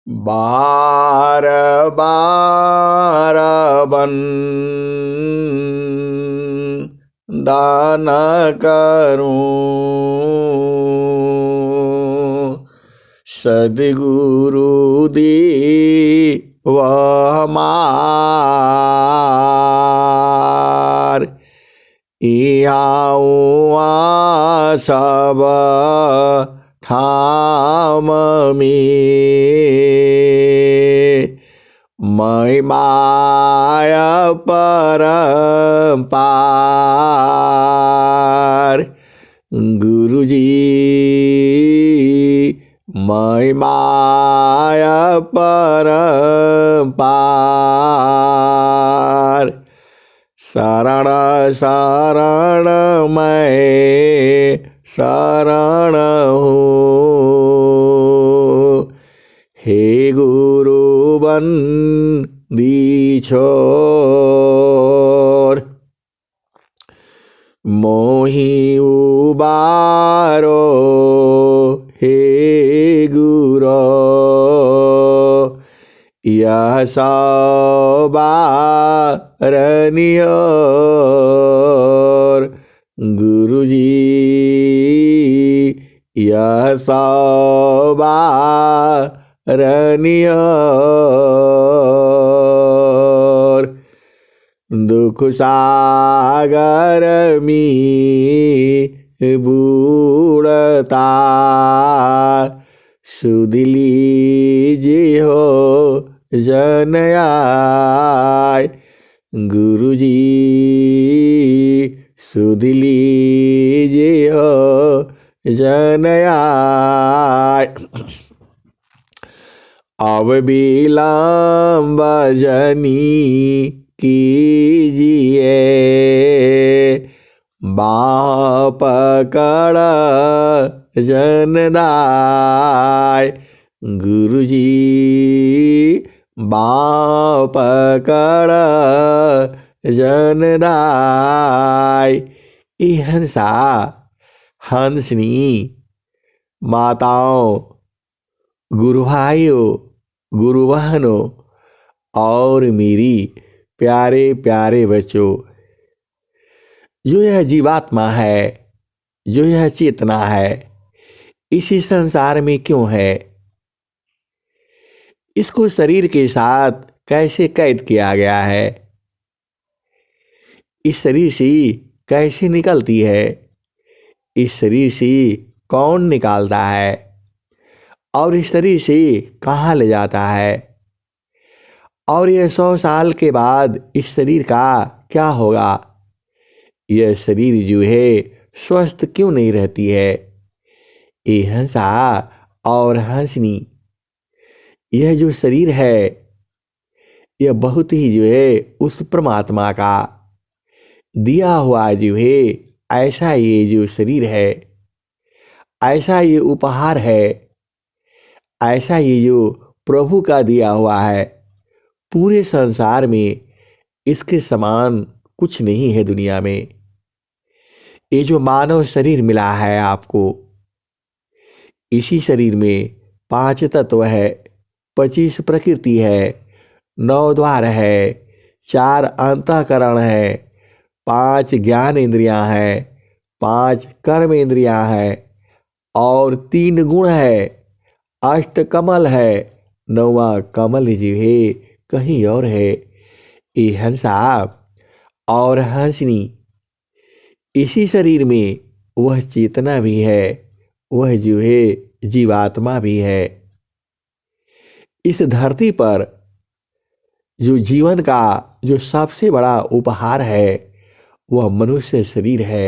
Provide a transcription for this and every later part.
बार बार बन दान करूं, सद्गुरु दी वह हमार, इहाऊँ सब ठाम में महिमाय परम्पार। गुरुजी महिमाय परम्पार। शरण शरण मैं शरण हूँ, हे गुरु बंदी छोर। मोहि उबारो हे गुरो, यह सवारनियोर। गुरुजी यह सवारनियोर। दुख सागर में बूढ़ता, सुध लीजिए हो जन आय। गुरुजी सुध लीजिए हो जन आय। अब विलंब जनी कीजिए, बाँह पकड़ जनदाय। गुरुजी बाँह पकड़ जनदाय। ई हंसा हंसनी माताओं, गुरु भाइयों, गुरु बहनों और मेरी प्यारे प्यारे बच्चों, जो यह जीवात्मा है, जो यह चेतना है, इसी संसार में क्यों है? इसको शरीर के साथ कैसे कैद किया गया है? इस शरीर से कैसे निकलती है? इस शरीर से कौन निकालता है? और इस शरीर से कहाँ ले जाता है? और यह 100 साल के बाद इस शरीर का क्या होगा? यह शरीर जो है स्वस्थ क्यों नहीं रहती है? ये हंसा और हंसनी, यह जो शरीर है यह बहुत ही जो है उस परमात्मा का दिया हुआ जो है ऐसा ये जो शरीर है, ऐसा ये उपहार है, ऐसा ये जो प्रभु का दिया हुआ है। पूरे संसार में इसके समान कुछ नहीं है दुनिया में। ये जो मानव शरीर मिला है आपको, इसी शरीर में 5 तत्व है, 25 प्रकृति है, 9 द्वार है, 4 अंतःकरण है, 5 ज्ञान इंद्रियां हैं, 5 कर्म इंद्रियां हैं और 3 गुण है, 8 कमल है, 9वां कमल जो है कहीं और है। ये हंसा और हंसनी, इसी शरीर में वह चेतना भी है, वह जो है जीवात्मा भी है। इस धरती पर जो जीवन का जो सबसे बड़ा उपहार है वह मनुष्य शरीर है।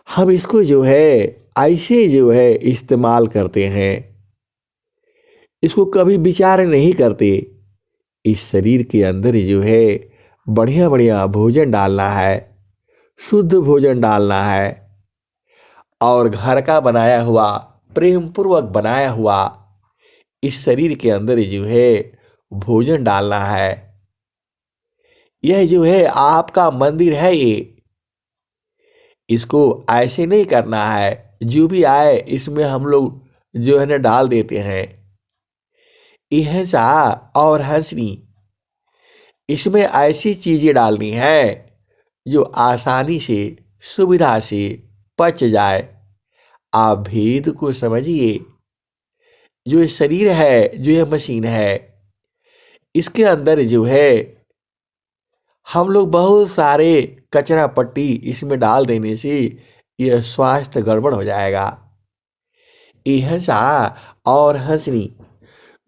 हम इसको जो है ऐसे जो है इस्तेमाल करते हैं, इसको कभी विचार नहीं करते। इस शरीर के अंदर जो है बढ़िया बढ़िया भोजन डालना है, शुद्ध भोजन डालना है और घर का बनाया हुआ, प्रेम पूर्वक बनाया हुआ इस शरीर के अंदर जो है भोजन डालना है। यह जो है आपका मंदिर है। ये इसको ऐसे नहीं करना है जो भी आए इसमें हम लोग जो है ना डाल देते हैं। इहसा और हंसनी, इसमें ऐसी चीजें डालनी है जो आसानी से, सुविधा से पच जाए। आप भेद को समझिए। जो ये शरीर है, जो ये मशीन है, इसके अंदर जो है हम लोग बहुत सारे कचरा पट्टी इसमें डाल देने से यह स्वास्थ्य गड़बड़ हो जाएगा। इहसा और हंसनी,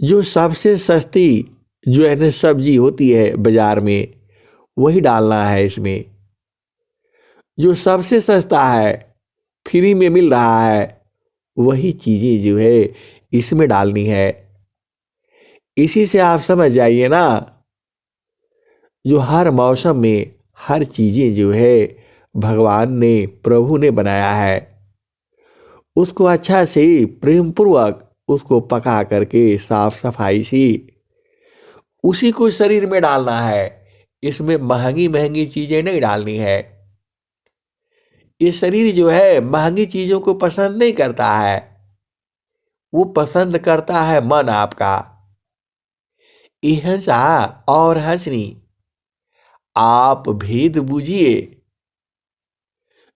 जो सबसे सस्ती जो है ना सब्जी होती है बाजार में, वही डालना है इसमें। जो सबसे सस्ता है, फ्री में मिल रहा है, वही चीजें जो है इसमें डालनी है। इसी से आप समझ जाइए ना, जो हर मौसम में हर चीजें जो है भगवान ने, प्रभु ने बनाया है, उसको अच्छा से प्रेम पूर्वक उसको पका करके साफ सफाई से उसी को शरीर में डालना है। इसमें महंगी महंगी चीजें नहीं डालनी है। ये शरीर जो है महंगी चीजों को पसंद नहीं करता है, वो पसंद करता है मन आपका। इहसा और हंसनी, आप भेद बूझिए।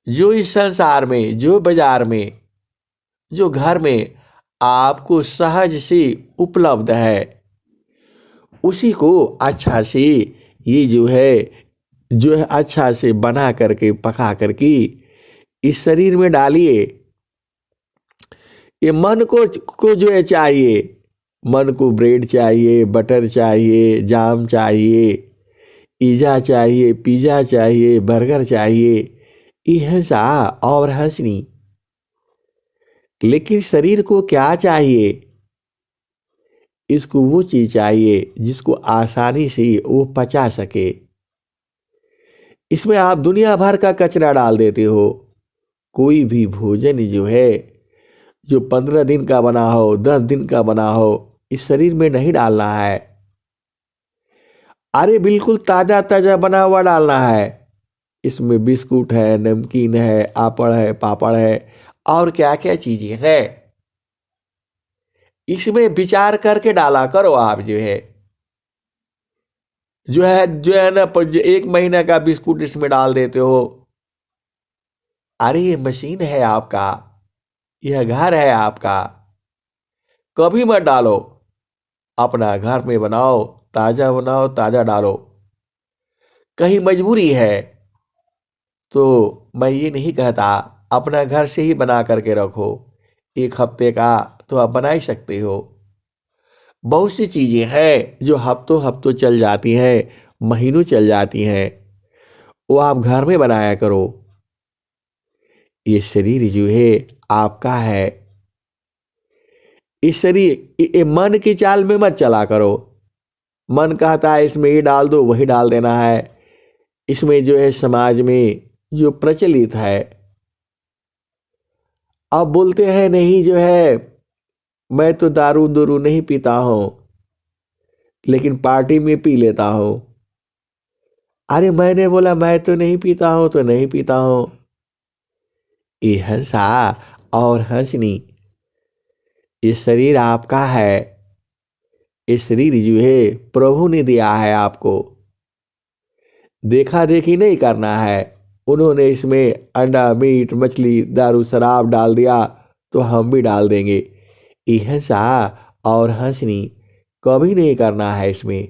जो इस संसार में, जो बाजार में, जो घर में आपको सहज से उपलब्ध है, उसी को अच्छा से ये जो है अच्छा से बना करके पका करके इस शरीर में डालिए। ये मन को जो है चाहिए, मन को ब्रेड चाहिए, बटर चाहिए, जाम चाहिए, पिज़्ज़ा चाहिए, पिज़्ज़ा चाहिए, बर्गर चाहिए, इहसा और हंसनी। लेकिन शरीर को क्या चाहिए? इसको वो चीज चाहिए जिसको आसानी से वो पचा सके। इसमें आप दुनिया भर का कचरा डाल देते हो। कोई भी भोजन जो है, जो 15 दिन का बना हो, 10 दिन का बना हो, इस शरीर में नहीं डालना है। अरे बिल्कुल ताजा ताजा बना हुआ डालना है। इसमें बिस्कुट है, नमकीन है, आपड़ है, पापड़ है, और क्या क्या चीजें हैं, इसमें विचार करके डाला करो। आप जो है ना 1 महीना का बिस्कुट इसमें डाल देते हो। अरे ये मशीन है आपका, यह घर है आपका, कभी मत डालो। अपना घर में बनाओ, ताजा बनाओ, ताजा डालो। कहीं मजबूरी है तो मैं ये नहीं कहता, अपना घर से ही बना करके रखो। 1 हफ्ते का तो आप बना ही सकते हो। बहुत सी चीजें हैं जो हफ्तों हफ्तों चल जाती हैं, महीनों चल जाती हैं, वो आप घर में बनाया करो। ये शरीर जो है आपका है। इस शरीर ये मन की चाल में मत चला करो। मन कहता है इसमें ये डाल दो, वही डाल देना है। इसमें जो है समाज में जो प्रचलित है, अब बोलते हैं नहीं जो है मैं तो दारू दूरू नहीं पीता हूं, लेकिन पार्टी में पी लेता हूं। अरे मैंने बोला मैं तो नहीं पीता हूं तो नहीं पीता हूं। ये हंसा और हंसनी, ये शरीर आपका है। ये शरीर जो है प्रभु ने दिया है आपको। देखा देखी नहीं करना है। उन्होंने इसमें अंडा, मीट, मछली, दारू, शराब डाल दिया तो हम भी डाल देंगे। इहसा और हंसनी कभी नहीं करना है। इसमें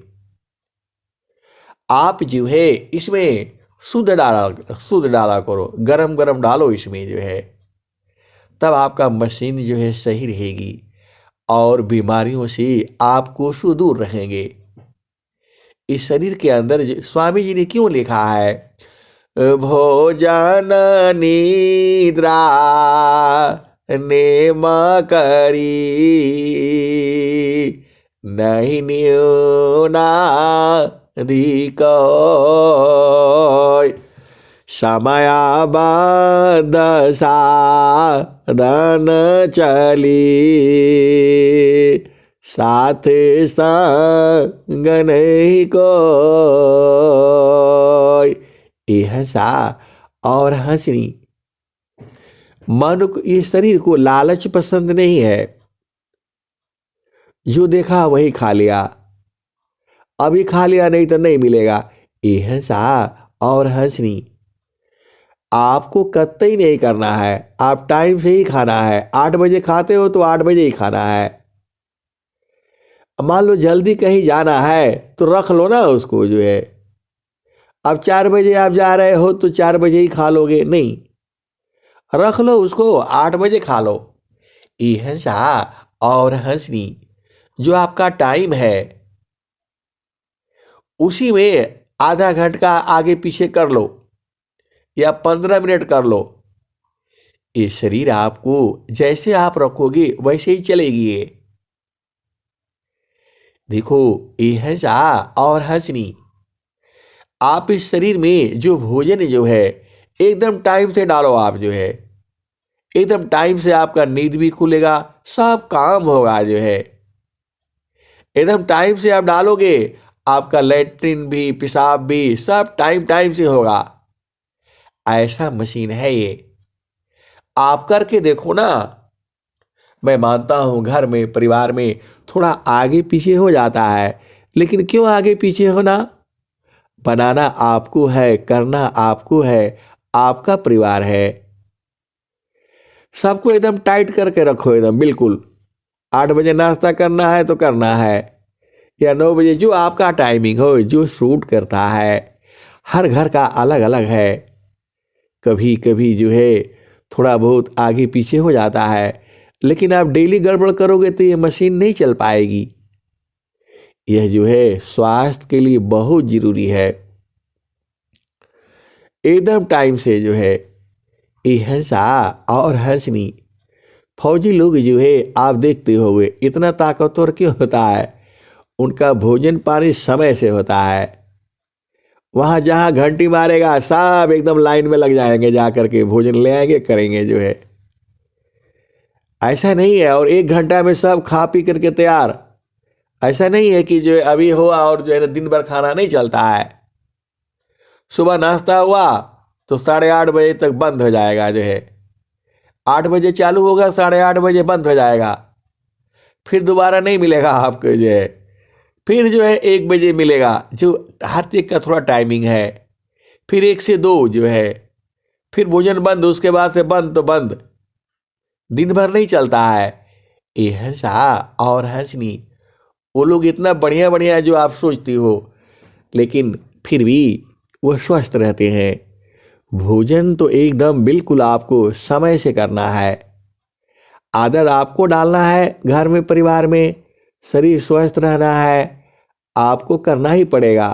आप जो है इसमें शुद्ध डाला करो, गरम गरम डालो इसमें जो है, तब आपका मशीन जो है सही रहेगी और बीमारियों से आपको सुदूर रहेंगे। इस शरीर के अंदर स्वामी जी ने क्यों लिखा है, भोजन निद्रा नेम करी नहीं न्यूना अधिक समयाबद्ध साधन चली साथ संग नहीं को। इहसा और हंसनी, मन को, ये शरीर को लालच पसंद नहीं है। जो देखा वही खा लिया, अभी खा लिया नहीं तो नहीं मिलेगा। ये हंसा और हंसनी। आपको कतई नहीं करना है, आप टाइम से ही खाना है। 8 बजे खाते हो तो 8 बजे ही खाना है। मान लो जल्दी कहीं जाना है तो रख लो ना उसको जो है। अब 4 बजे आप जा रहे हो तो 4 बजे ही खा लोगे? नहीं, रख लो उसको, 8 बजे खा लो। ये हंसा और हंसनी। जो आपका टाइम है उसी में आधा घंटा आगे पीछे कर लो या 15 मिनट कर लो। ये शरीर आपको जैसे आप रखोगे वैसे ही चलेगी ये। देखो, ये हंसा और हंसनी। आप इस शरीर में जो भोजन जो है एकदम टाइम से डालो। आप जो है एकदम टाइम से आपका नींद भी खुलेगा, सब काम होगा जो है। एकदम टाइम से आप डालोगे, आपका लैट्रिन भी पेशाब भी सब टाइम टाइम से होगा। ऐसा मशीन है ये, आप करके देखो ना। मैं मानता हूं घर में परिवार में थोड़ा आगे पीछे हो जाता है, लेकिन क्यों आगे पीछे होना? बनाना आपको है, करना आपको है, आपका परिवार है। सबको एकदम टाइट करके रखो, एकदम बिल्कुल। 8 बजे नाश्ता करना है तो करना है, या 9 बजे, जो आपका टाइमिंग हो, जो सूट करता है। हर घर का अलग अलग है। कभी कभी जो है थोड़ा बहुत आगे पीछे हो जाता है, लेकिन आप डेली गड़बड़ करोगे तो ये मशीन नहीं चल पाएगी। यह जो है स्वास्थ्य के लिए बहुत जरूरी है। एकदम टाइम से जो है ये हंसा और हंसनी। फौजी लोग जो है आप देखते होंगे इतना ताकतवर क्यों होता है? उनका भोजन पानी समय से होता है। वहां जहां घंटी मारेगा सब एकदम लाइन में लग जाएंगे, जा करके भोजन ले आएंगे, करेंगे जो है। ऐसा नहीं है और 1 घंटा में सब खा पी करके तैयार। ऐसा नहीं है कि जो है अभी हुआ और जो है ना दिन भर खाना नहीं चलता है। सुबह नाश्ता हुआ तो 8:30 बजे तक बंद हो जाएगा जो है। 8 बजे चालू होगा, 8:30 बजे बंद हो जाएगा। फिर दोबारा नहीं मिलेगा आपको जो है। फिर जो है 1 बजे मिलेगा, जो हर चीज का थोड़ा टाइमिंग है। फिर 1 से 2 जो है, फिर भोजन बंद, उसके बाद से बंद तो बंद। दिन भर नहीं चलता है। ये हंसा और हंसनी। वो लोग इतना बढ़िया बढ़िया जो आप सोचती हो, लेकिन फिर भी वो स्वस्थ रहते हैं। भोजन तो एकदम बिल्कुल आपको समय से करना है। आदत आपको डालना है, घर में परिवार में शरीर स्वस्थ रहना है, आपको करना ही पड़ेगा।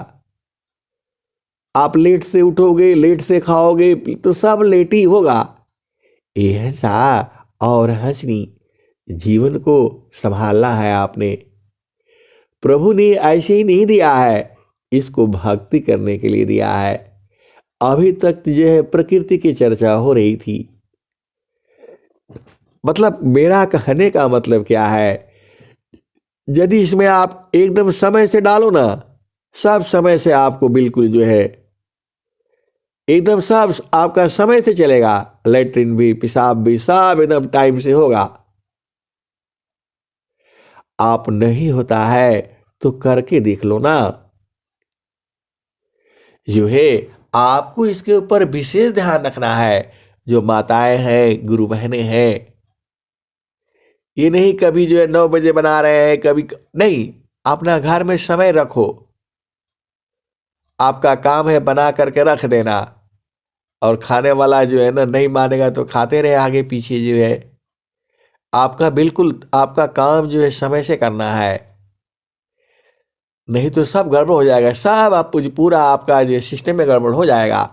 आप लेट से उठोगे, लेट से खाओगे तो सब लेट ही होगा। ये हंसा और हंसनी। जीवन को संभालना है आपने। प्रभु ने ऐसे ही नहीं दिया है, इसको भक्ति करने के लिए दिया है। अभी तक जो है प्रकृति की चर्चा हो रही थी। मतलब मेरा कहने का मतलब क्या है, यदि इसमें आप एकदम समय से डालो ना, सब समय से आपको बिल्कुल जो है एकदम सब आपका समय से चलेगा। लैट्रिन भी पेशाब भी सब एकदम टाइम से होगा। आप नहीं होता है तो करके देख लो ना। जो है आपको इसके ऊपर विशेष ध्यान रखना है। जो माताएं हैं, गुरु बहनें हैं, ये नहीं कभी जो है 9 बजे बना रहे हैं, कभी नहीं। अपना घर में समय रखो। आपका काम है बना करके रख देना, और खाने वाला जो है ना नहीं मानेगा तो खाते रहे आगे पीछे जो है। आपका बिल्कुल आपका काम जो है समय से करना है, नहीं तो सब गड़बड़ हो जाएगा। सब आप पूरा आपका जो सिस्टम में गड़बड़ हो जाएगा।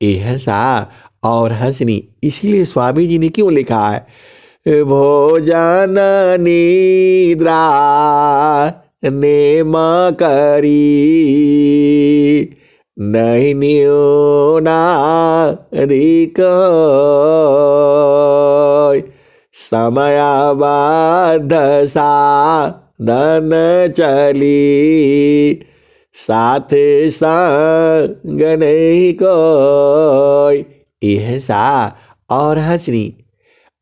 ये हंसा और हंसनी। इसीलिए स्वामी जी ने क्यों लिखा है, भोजन निद्रा नेम करी नहीं न्यूना अधिक समयाबद्ध साधन चली साथ संग नहीं कोई। यह सा और हंसनी।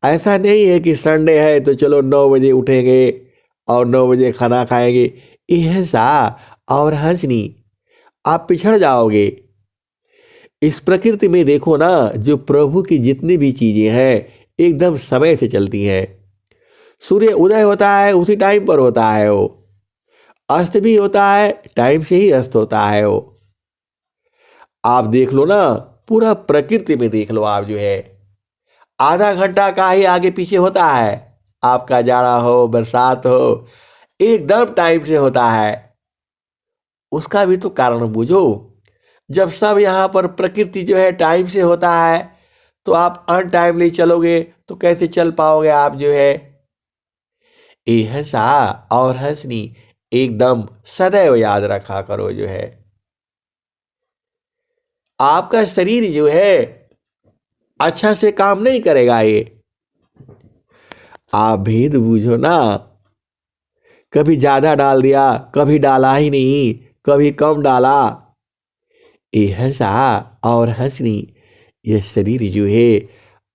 ऐसा नहीं है कि संडे है तो चलो 9 बजे उठेंगे, और 9 बजे खाना खाएंगे, ऐसा और हंसनी, आप पिछड़ जाओगे। इस प्रकृति में देखो ना, जो प्रभु की जितनी भी चीजें हैं एकदम समय से चलती हैं। सूर्य उदय होता है उसी टाइम पर होता है वो, अस्त भी होता है टाइम से ही अस्त होता है वो। आप देख लो ना, पूरा प्रकृति में देख लो आप, जो है आधा घंटा का ही आगे पीछे होता है। आपका जाड़ा हो बरसात हो, एकदम टाइम से होता है। उसका भी तो कारण बूझो। जब सब यहाँ पर प्रकृति जो है टाइम से होता है, तो आप अनटाइमली चलोगे तो कैसे चल पाओगे आप, जो है। ये हंसा और हंसनी एकदम सदैव याद रखा करो, जो है आपका शरीर जो है अच्छा से काम नहीं करेगा ये। आप भेद बूझो ना, कभी ज्यादा डाल दिया, कभी डाला ही नहीं, कभी कम डाला। ये हंसा और हंसनी, यह शरीर जो है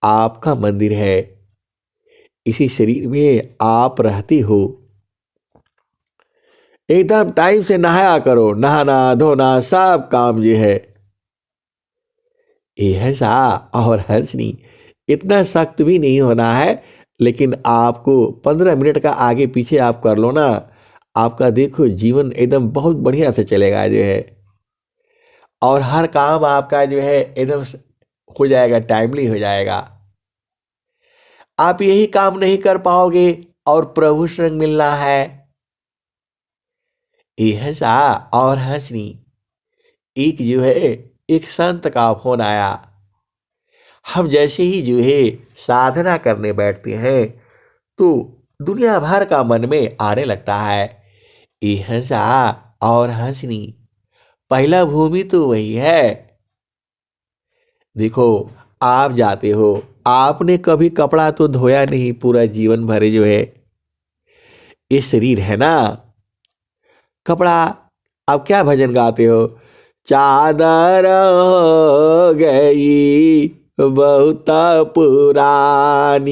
आपका मंदिर है। इसी शरीर में आप रहते हो। एकदम टाइम से नहाया करो, नहाना धोना सब काम जो है। ये हंसा और हंसनी, इतना सख्त भी नहीं होना है, लेकिन आपको 15 मिनट का आगे पीछे आप कर लो ना, आपका देखो जीवन एकदम बहुत बढ़िया से चलेगा, जो है। और हर काम आपका जो है एकदम हो जाएगा, टाइमली हो जाएगा। आप यही काम नहीं कर पाओगे और प्रभु संग मिलना है। ये हंसा और हंसनी, एक जो है एक संत का फोन आया। हम जैसे ही जो है साधना करने बैठते हैं तो दुनिया भर का मन में आने लगता है। ये हंसा और हंसनी, पहला भूमि तो वही है। देखो, आप जाते हो, आपने कभी कपड़ा तो धोया नहीं पूरा जीवन भर, जो है ये शरीर है ना कपड़ा। आप क्या भजन गाते हो, चादर हो गई बहुत पुरानी,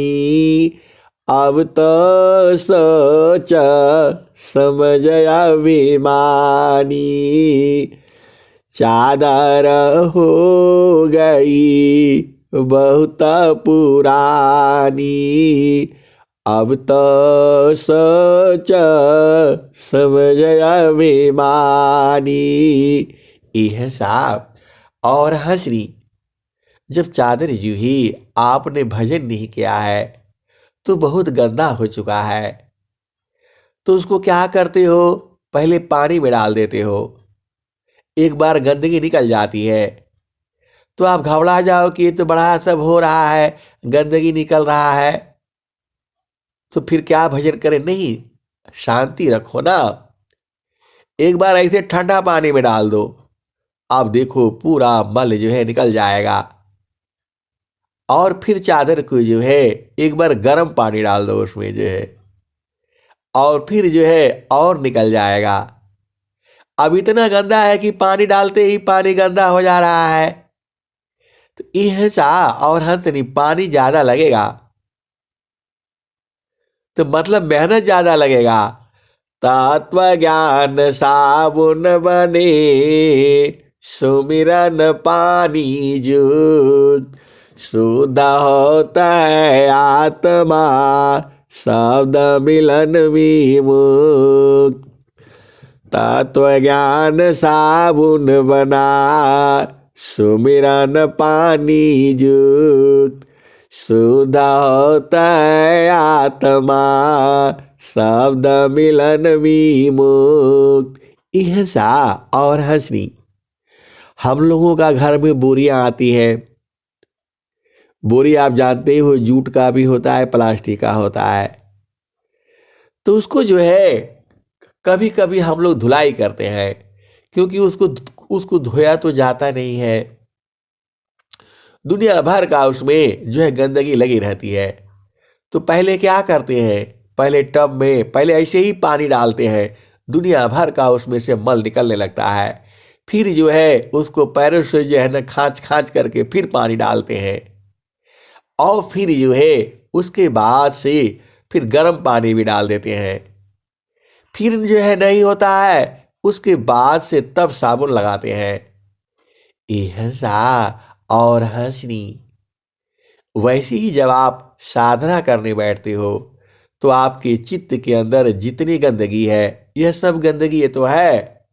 अब तो सोच समझ अभिमानी, चादर हो गई बहुत पुरानी, अब तो सोच समझ अभिमानी। यह साहब और हंसनी, जब चादर यूं ही आपने भजन नहीं किया है तो बहुत गंदा हो चुका है, तो उसको क्या करते हो, पहले पानी में डाल देते हो। एक बार गंदगी निकल जाती है तो आप घबरा जाओ कि ये तो बड़ा सब हो रहा है, गंदगी निकल रहा है, तो फिर क्या भजन करें। नहीं, शांति रखो ना। एक बार ऐसे ठंडा पानी में डाल दो, आप देखो पूरा मल जो है निकल जाएगा। और फिर चादर को जो है एक बार गर्म पानी डाल दो उसमें, जो है और फिर जो है और निकल जाएगा। अब इतना गंदा है कि पानी डालते ही पानी गंदा हो जा रहा है, तो यह सा और हंसनी, पानी ज्यादा लगेगा तो मतलब मेहनत ज्यादा लगेगा। तत्व ज्ञान साबुन बने, सुमिरन पानी जूत, शुद्ध होता है आत्मा, शब्द मिलन विमुक्त। तत्व ज्ञान साबुन बना, सुमिरन पानी जूत, शुद्ध होता है आत्मा, शब्द मिलन विमुक्त। यह सा और हंसनी, हम लोगों का घर में बोरियां आती है। बोरी आप जानते हो जूट का भी होता है, प्लास्टिक का होता है। तो उसको जो है कभी कभी हम लोग धुलाई करते हैं, क्योंकि उसको उसको धोया तो जाता नहीं है, दुनिया भर का उसमें जो है गंदगी लगी रहती है। तो पहले क्या करते हैं, पहले टब में पहले ऐसे ही पानी डालते हैं, दुनिया भर का उसमें से मल निकलने लगता है। फिर जो है उसको पैरों से जो है ना खाँच खाँच करके फिर पानी डालते हैं, और फिर जो है उसके बाद से फिर गर्म पानी भी डाल देते हैं। फिर जो है नहीं होता है, उसके बाद से तब साबुन लगाते हैं। एहसा और हंसनी। वैसे ही जब आप साधना करने बैठते हो तो आपके चित्त के अंदर जितनी गंदगी है, यह सब गंदगी ये तो है,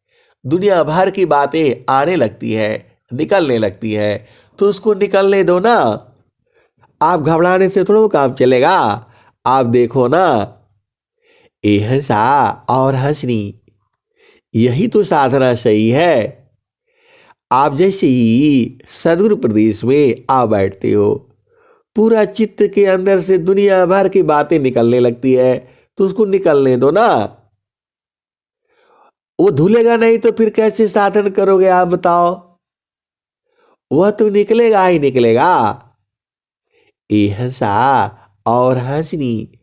दुनिया भर की बातें आने लगती है, निकलने लगती है, तो उसको निकलने दो ना। आप घबराने से थोड़ा काम चलेगा। आप देखो ना, एहसा और हंसनी, यही तो साधना सही है। आप जैसे ही सदगुरु प्रदेश में आ बैठते हो, पूरा चित्त के अंदर से दुनिया भर की बातें निकलने लगती है, तो उसको निकलने दो ना। वो धुलेगा नहीं तो फिर कैसे साधन करोगे आप बताओ। वह तो निकलेगा ही निकलेगा। एहसा और हंसनी,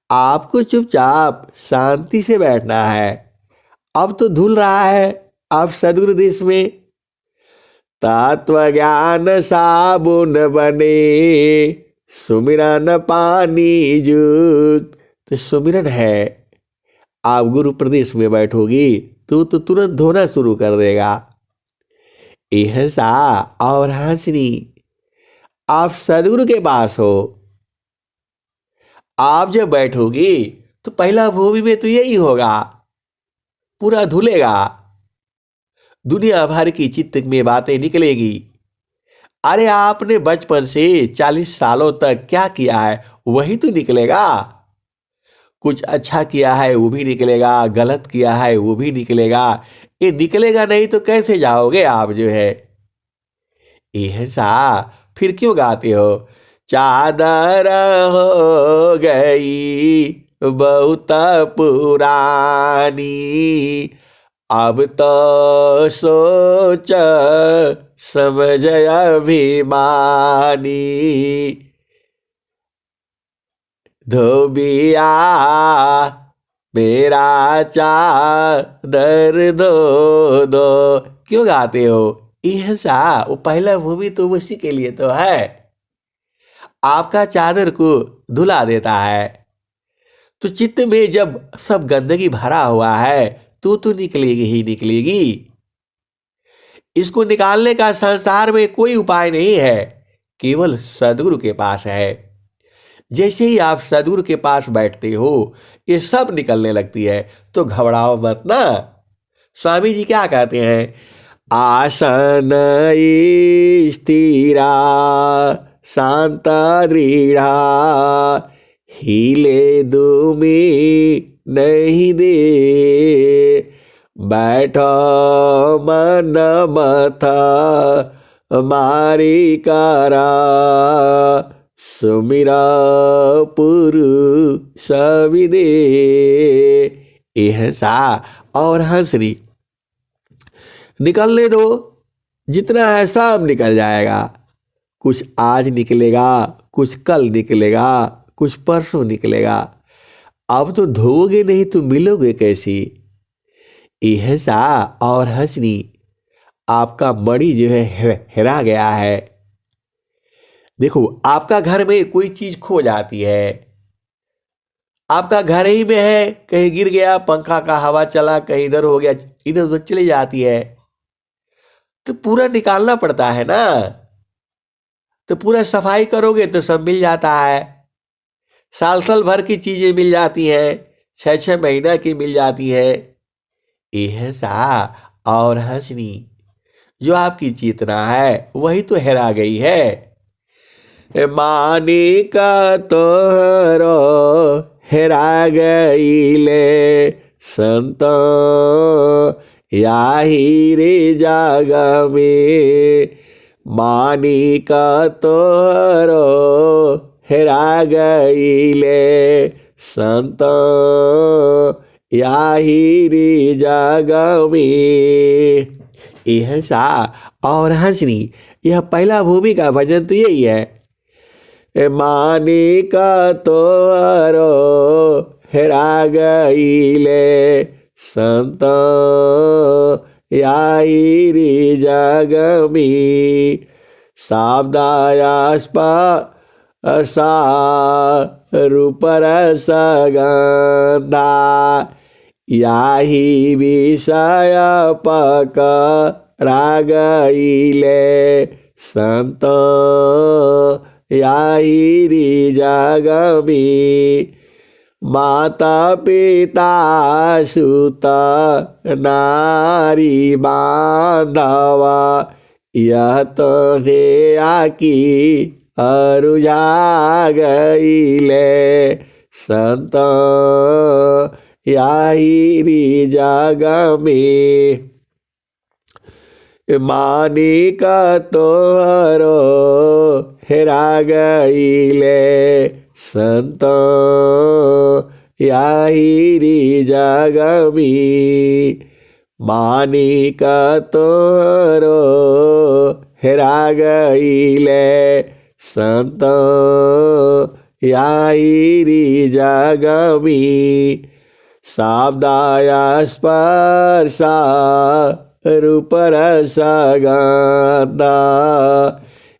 आपको चुपचाप शांति से बैठना है। अब तो धुल रहा है आप सदगुरु देश में। तत्व ज्ञान साबुन बने, सुमिरन पानी जूत। तो सुमिरन है, आप गुरु प्रदेश में बैठोगी तो तुरंत धोना शुरू कर देगा। एहसा और हंसनी, आप सदगुरु के पास हो। आप जब बैठोगी तो पहला भूमि में तो यही होगा, पूरा धुलेगा, दुनिया भर की चित्त में बातें निकलेगी। अरे आपने बचपन से 40 सालों तक क्या किया है वही तो निकलेगा। कुछ अच्छा किया है वो भी निकलेगा, गलत किया है वो भी निकलेगा। ये निकलेगा नहीं तो कैसे जाओगे आप जो है। ऐसा फिर क्यों गाते हो। चादर हो गई बहुत पुरानी, अब तो सोच समझ अभिमानी। धोबिया मेरा चादर दो दो। क्यों गाते हो ऐसा। वो पहला भूमि तो उसी के लिए तो है, आपका चादर को धुला देता है। तो चित्त में जब सब गंदगी भरा हुआ है तो निकलेगी ही निकलेगी। इसको निकालने का संसार में कोई उपाय नहीं है, केवल सदगुरु के पास है। जैसे ही आप सदगुरु के पास बैठते हो ये सब निकलने लगती है, तो घबराओ मत ना। स्वामी जी क्या कहते हैं। आसन स्थिरा शांत दृढ़ा, हिले दुमी नहीं दे। बैठो मन मथा मारी करा, सुमिरा पुरुष विदे। ऐसा और हंसनी, निकलने दो, जितना है सब निकल जाएगा। कुछ आज निकलेगा, कुछ कल निकलेगा, कुछ परसों निकलेगा। अब तो धोओगे नहीं तो मिलोगे कैसी। ऐसा और हंसनी, आपका मणि जो है हेरा गया है। देखो आपका घर में कोई चीज खो जाती है, आपका घर ही में है, कहीं गिर गया, पंखा का हवा चला, कहीं इधर हो गया, इधर उधर चली जाती है, तो पूरा निकालना पड़ता है ना। तो पूरा सफाई करोगे तो सब मिल जाता है। साल साल भर की चीजें मिल जाती हैं, 6-6 महीना की मिल जाती है। ऐसा और हंसनी, जो आपकी चेतना है वही तो हेरा गई है। मानी का तोहरो हेरा गईले, संत याही रे जाग में। मानी का तोहरो हेरा गईले, संत याही रे जाग में। ऐसा और हंसनी, यह पहला भूमि का भजन तो यही है। मानी का तोहरो हेरा गईले, संत याई रे जग में। शाब्दायास्पा सा रूपर सगंधा, याही विषय पकड़ा गईले संत याही री जग में। माता पिता सुत नारी बांधवा यह तो है आकी अरुझा गईले संत याही री जग में। मानिक तोहरो हेरा गईले संत याही री जग में। मानिक तोहरो हेरा गईले संत याही री जग में। शाब्दाया स्पर्शा रूप रस गंध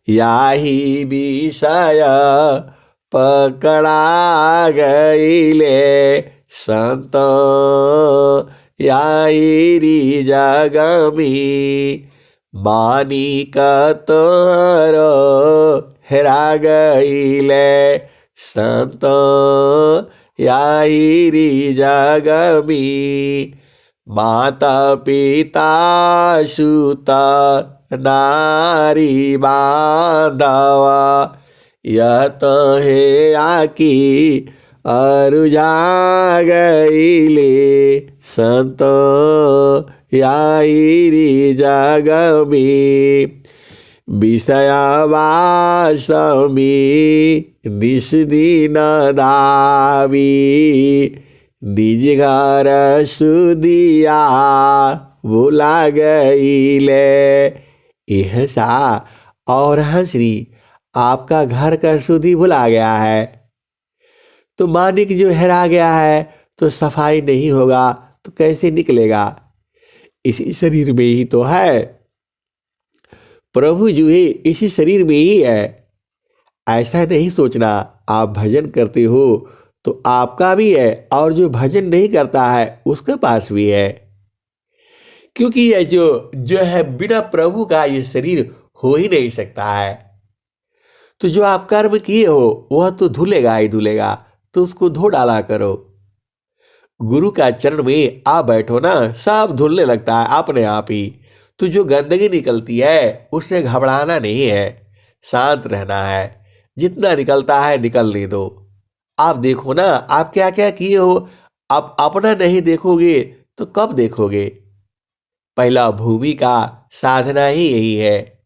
याही विषय पकड़ा गईले संत याही री जग में। मानिक तोहरो हेरा गईले संत याही री जग में। माता पिता सुत नारी बांधवा यह तो है आकी अरुझा गईले संत याही री जग में। विषयवास में निस दिन दावी निज घर सुदिया भुला गईले। यह सा और हंसनी आपका घर का सुधी भुला गया है तो मानिक जो हेरा गया है तो सफाई नहीं होगा तो कैसे निकलेगा। इसी शरीर में ही तो है प्रभु जो है इसी शरीर में ही है। ऐसा नहीं सोचना आप भजन करते हो तो आपका भी है और जो भजन नहीं करता है उसके पास भी है। क्योंकि यह जो है बिना प्रभु का ये शरीर हो ही नहीं सकता है। तो जो आप कर्म किए हो वह तो धुलेगा ही धुलेगा तो उसको धो डाला करो। गुरु का चरण में आ बैठो ना सब धुलने लगता है अपने आप ही। तो जो गंदगी निकलती है उससे घबराना नहीं है, शांत रहना है। जितना निकलता है निकलने दो। आप देखो ना आप क्या क्या किए हो। आप अपना नहीं देखोगे तो कब देखोगे। पहला भूमि का साधना ही यही है।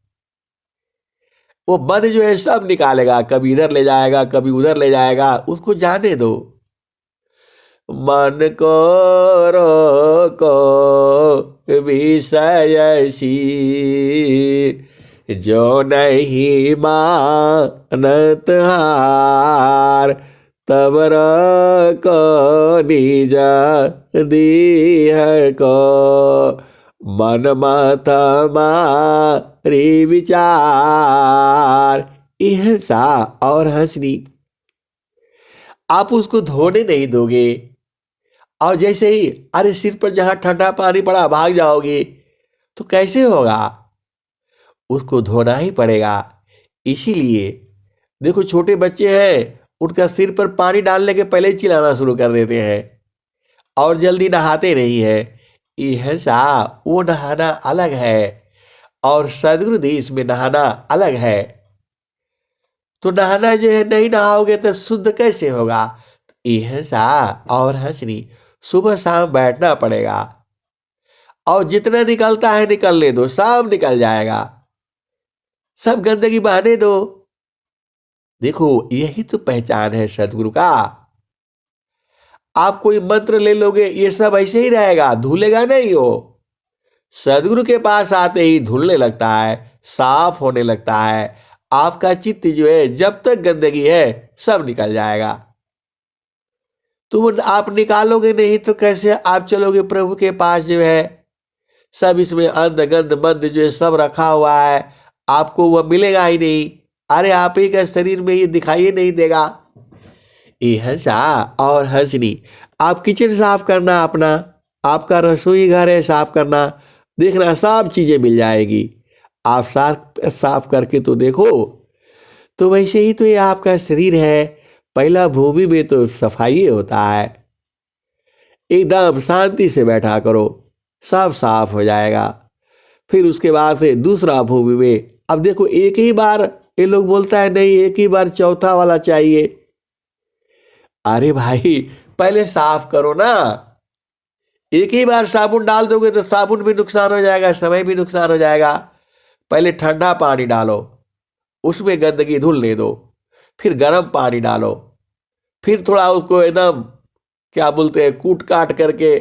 वो मन जो है सब निकालेगा, कभी इधर ले जाएगा कभी उधर ले जाएगा, उसको जाने दो। मन को रोको विषय सी जो नहीं मानत हार तब रको निज दीह को मन मत मारी विचार। यह सा और हंसनी आप उसको धोने नहीं दोगे और जैसे ही अरे सिर पर जहां ठंडा पानी पड़ा भाग जाओगे तो कैसे होगा। उसको धोना ही पड़ेगा। इसीलिए देखो छोटे बच्चे हैं उनका सिर पर पानी डालने के पहले ही चिल्लाना शुरू कर देते हैं और जल्दी नहाते नहीं है। यह सा वो नहाना अलग है और सदगुरु देश में नहाना अलग है। तो नहाना जो है नहीं नहाओगे तो शुद्ध कैसे होगा। यह सा और हंसनी सुबह शाम बैठना पड़ेगा और जितना निकलता है निकलने दो, सब निकल जाएगा। सब गंदगी बहाने दो। देखो यही तो पहचान है सदगुरु का। आप कोई मंत्र ले लोगे ये सब ऐसे ही रहेगा, धुलेगा नहीं हो। सदगुरु के पास आते ही धुलने लगता है, साफ होने लगता है। आपका चित्त जो है जब तक गंदगी है सब निकल जाएगा। तो आप निकालोगे नहीं तो कैसे आप चलोगे प्रभु के पास जो है। सब इसमें अंध गंध मंद जो है सब रखा हुआ है, आपको वह मिलेगा ही नहीं। अरे आप ही का शरीर में ये दिखाई नहीं देगा। ये हंसा और हंसनी आप किचन साफ करना अपना आपका रसोई घर है साफ करना, देखना सब चीज़ें मिल जाएगी। आप साफ करके तो देखो। तो वैसे ही तो ये आपका शरीर है, पहला भूमि में तो सफाई होता है। एकदम शांति से बैठा करो, सब साफ हो जाएगा। फिर उसके बाद से दूसरा भूमि में, अब देखो एक ही बार ये लोग बोलता है नहीं, एक ही बार चौथा वाला चाहिए। अरे भाई पहले साफ करो ना। एक ही बार साबुन डाल दोगे तो साबुन भी नुकसान हो जाएगा, समय भी नुकसान हो जाएगा। पहले ठंडा पानी डालो, उसमें गंदगी धुलने दो, फिर गर्म पानी डालो, फिर थोड़ा उसको एकदम क्या बोलते हैं कूट काट करके।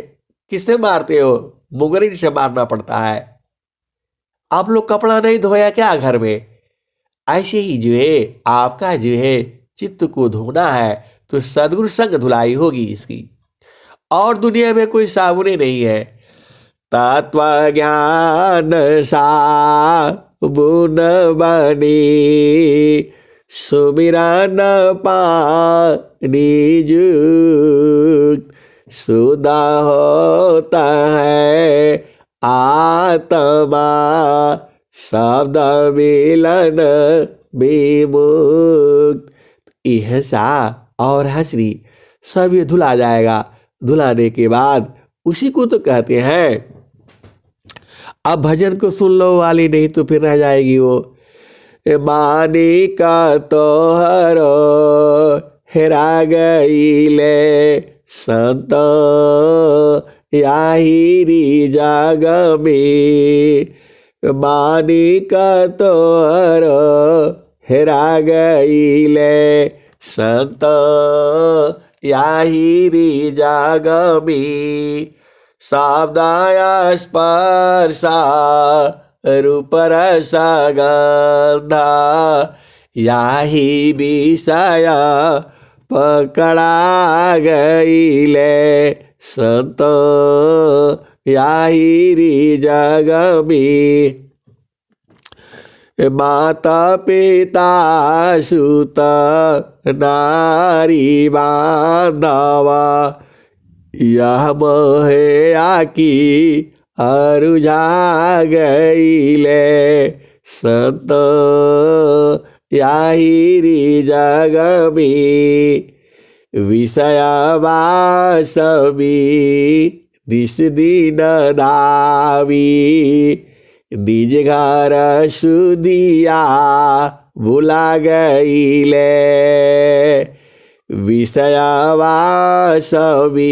किससे मारते हो? मुंगरी से मारना पड़ता है। आप लोग कपड़ा नहीं धोया क्या घर में? ऐसे ही जो है आपका जो है चित्त को धोना है तो सद्गुरु संग धुलाई होगी इसकी। और दुनिया में कोई साबुने नहीं है। तत्व ज्ञान साबुन बनी, सुमिरन पानी युक्त, सुधा होता है आत्मा, शब्द मिलन विमुक्त। यह सा और हसरी सब ये धुला जाएगा। धुलाने के बाद उसी को तो कहते हैं। अब भजन को सुन लो वाली, नहीं तो फिर रह जाएगी वो। मानी का तोहरो हेरा गई ले संत, याहिरी जाग में। मानी का तोहरो हेरा गई ले संत, याहिरी जाग में। शब्दाय स्पर्शा रूप रस गंधा, याही विषय पकड़ा गईले संत, याहिरी जग में। माता पिता सुत नारी बांधवा, यह मोहे आकी अरुझा गईले संत, याहिरी जग में। विषय वासवी दिस दिन दावी, निज घर सुदिया भुला गईले। विषय वासवी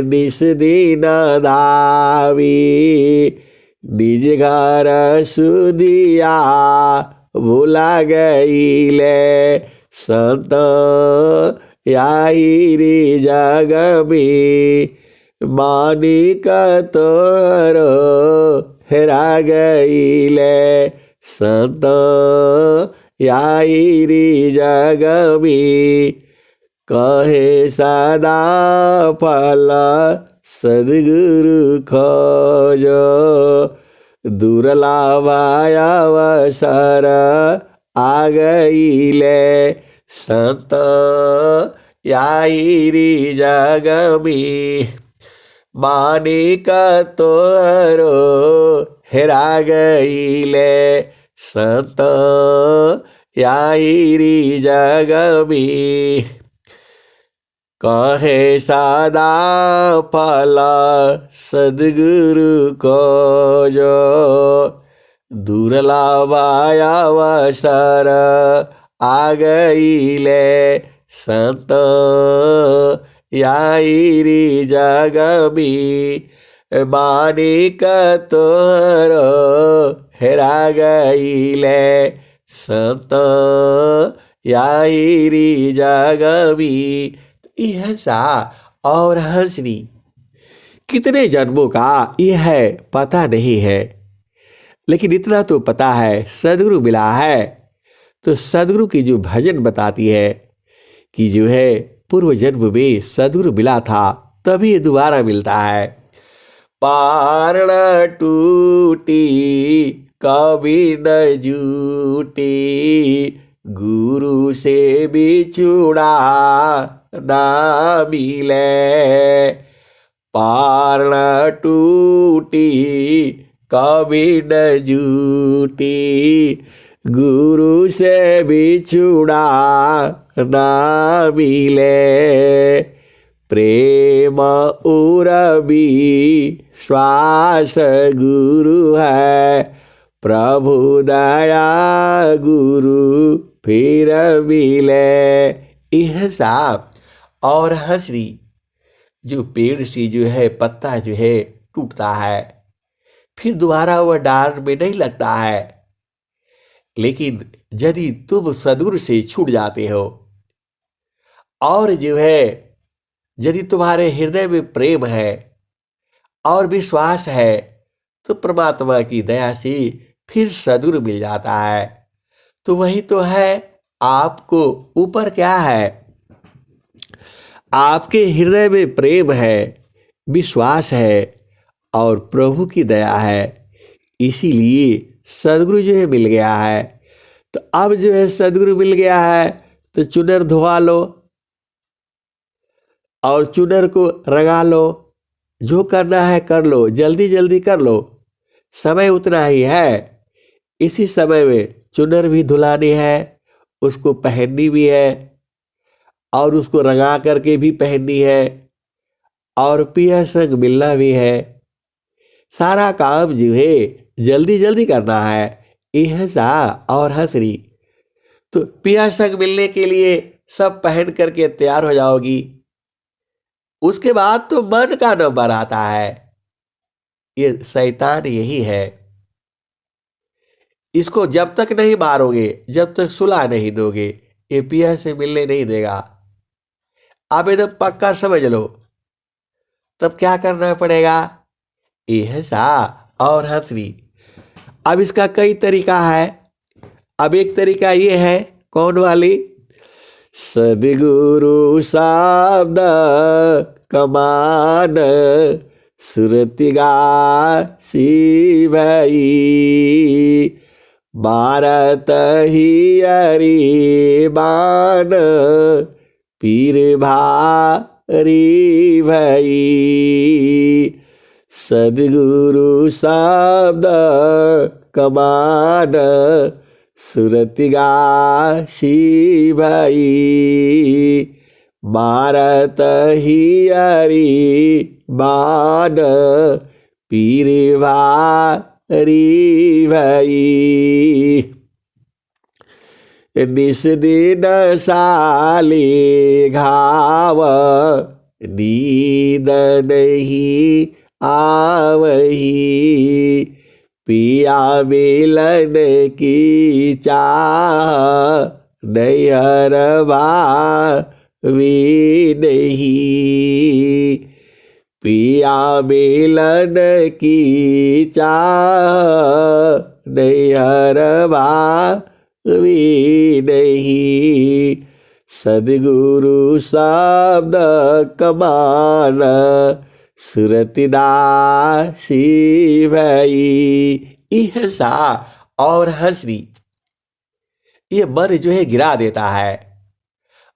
निस दिन दावी, निज घर सुदिया भुला गईले संत, याहिरी जग में। मानिक तोरो हेरा गईले संत, याहिरी जग में। कहे सदा फल सद्गुरु खोजो, दुर्लभ अवसर आ गईले संत, याहिरी जग में। मानिक तोरो हेरा गईले संत, याहिरी जग में। कहे सदा फल सद्गुरु खोजो, दुर्लभ अवसर आ गईले संत, याहिरी जग में। मानिक तोरो हेरा गईले संत, याहिरी जग में। यह सा और हंसनी कितने जन्मों का यह है पता नहीं है, लेकिन इतना तो पता है सद्गुरु मिला है। तो सद्गुरु की जो भजन बताती है कि जो है पूर्व जन्म में सद्गुरु मिला था तभी ये दोबारा मिलता है। पारण टूटी कभी न जूटी, गुरु से बिछुड़ा ना मिले। पारण टूटी कभी न जूटी, गुरु से बिछुड़ा ना मिले, प्रेम उरबी श्वास गुरु है, प्रभु दया गुरु फिर मिले। यह सांप और हंसरी जो पेड़ से जो है पत्ता जो है टूटता है, फिर दोबारा वह डाल में नहीं लगता है। लेकिन यदि तुम सद्गुरु से छूट जाते हो और जो है यदि तुम्हारे हृदय में प्रेम है और विश्वास है, तो परमात्मा की दया से फिर सद्गुरु मिल जाता है। तो वही तो है, आपको ऊपर क्या है, आपके हृदय में प्रेम है, विश्वास है और प्रभु की दया है, इसीलिए सद्गुरु जो है मिल गया है। तो अब जो है सद्गुरु मिल गया है तो चुनर धोवा लो और चुनर को रंगा लो, जो करना है कर लो, जल्दी जल्दी कर लो, समय उतना ही है। इसी समय में चुनर भी धुलानी है, उसको पहननी भी है और उसको रंगा करके भी पहननी है और पिया संग मिलना भी है। सारा काम जो है जल्दी जल्दी करना है। यह सा और हंसरी तो पिया संग मिलने के लिए सब पहन करके तैयार हो जाओगी। उसके बाद तो मन का नंबर आता है। ये शैतान यही है, इसको जब तक नहीं मारोगे, जब तक सुला नहीं दोगे, ये पिया से मिलने नहीं देगा। आप एकदम पक्का समझ लो। तब क्या करना पड़ेगा, यह सा और हंसरी। अब इसका कई तरीका है। अब एक तरीका ये है, कौन वाली, सद्गुरु शब्द कमान सुरतिगा शिवई, भारत ही हरि बान पीर भारी भई, सद्गुरु शब्द कमान सुरतिगा शिवई, भारत ही हरि बान पीर भारी भई, निस दिन साले घाव नींद नहीं आवही, पिया मिलन की चाह नैहर भावी नहीं, पिया मिलन की चाह नैहर भावी नहीं, सद्गुरु शब्द कमान सुरतिदासी भई। यह सा और हंसरी ये मन जो है गिरा देता है,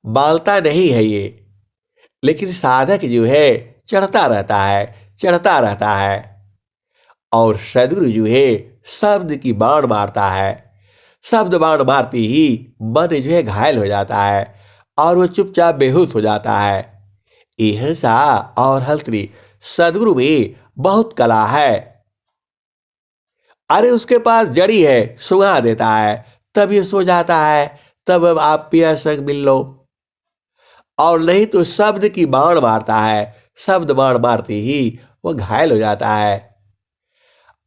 बालता नहीं है ये, लेकिन साधक जो है चढ़ता रहता है, चढ़ता रहता है। और सद्गुरु जो है शब्द की बाण मारता है, शब्द बाण मारती ही मन जो है घायल हो जाता है और वो चुपचाप बेहोश हो जाता है। यह सा और हंसरी सद्गुरु में बहुत कला है। अरे उसके पास जड़ी है, सुंघा देता है, तब ये सो जाता है, तब अब आप पिया संग मिल लो। और नहीं तो शब्द की बाण मारता है, शब्द बाण मारती ही वो घायल हो जाता है।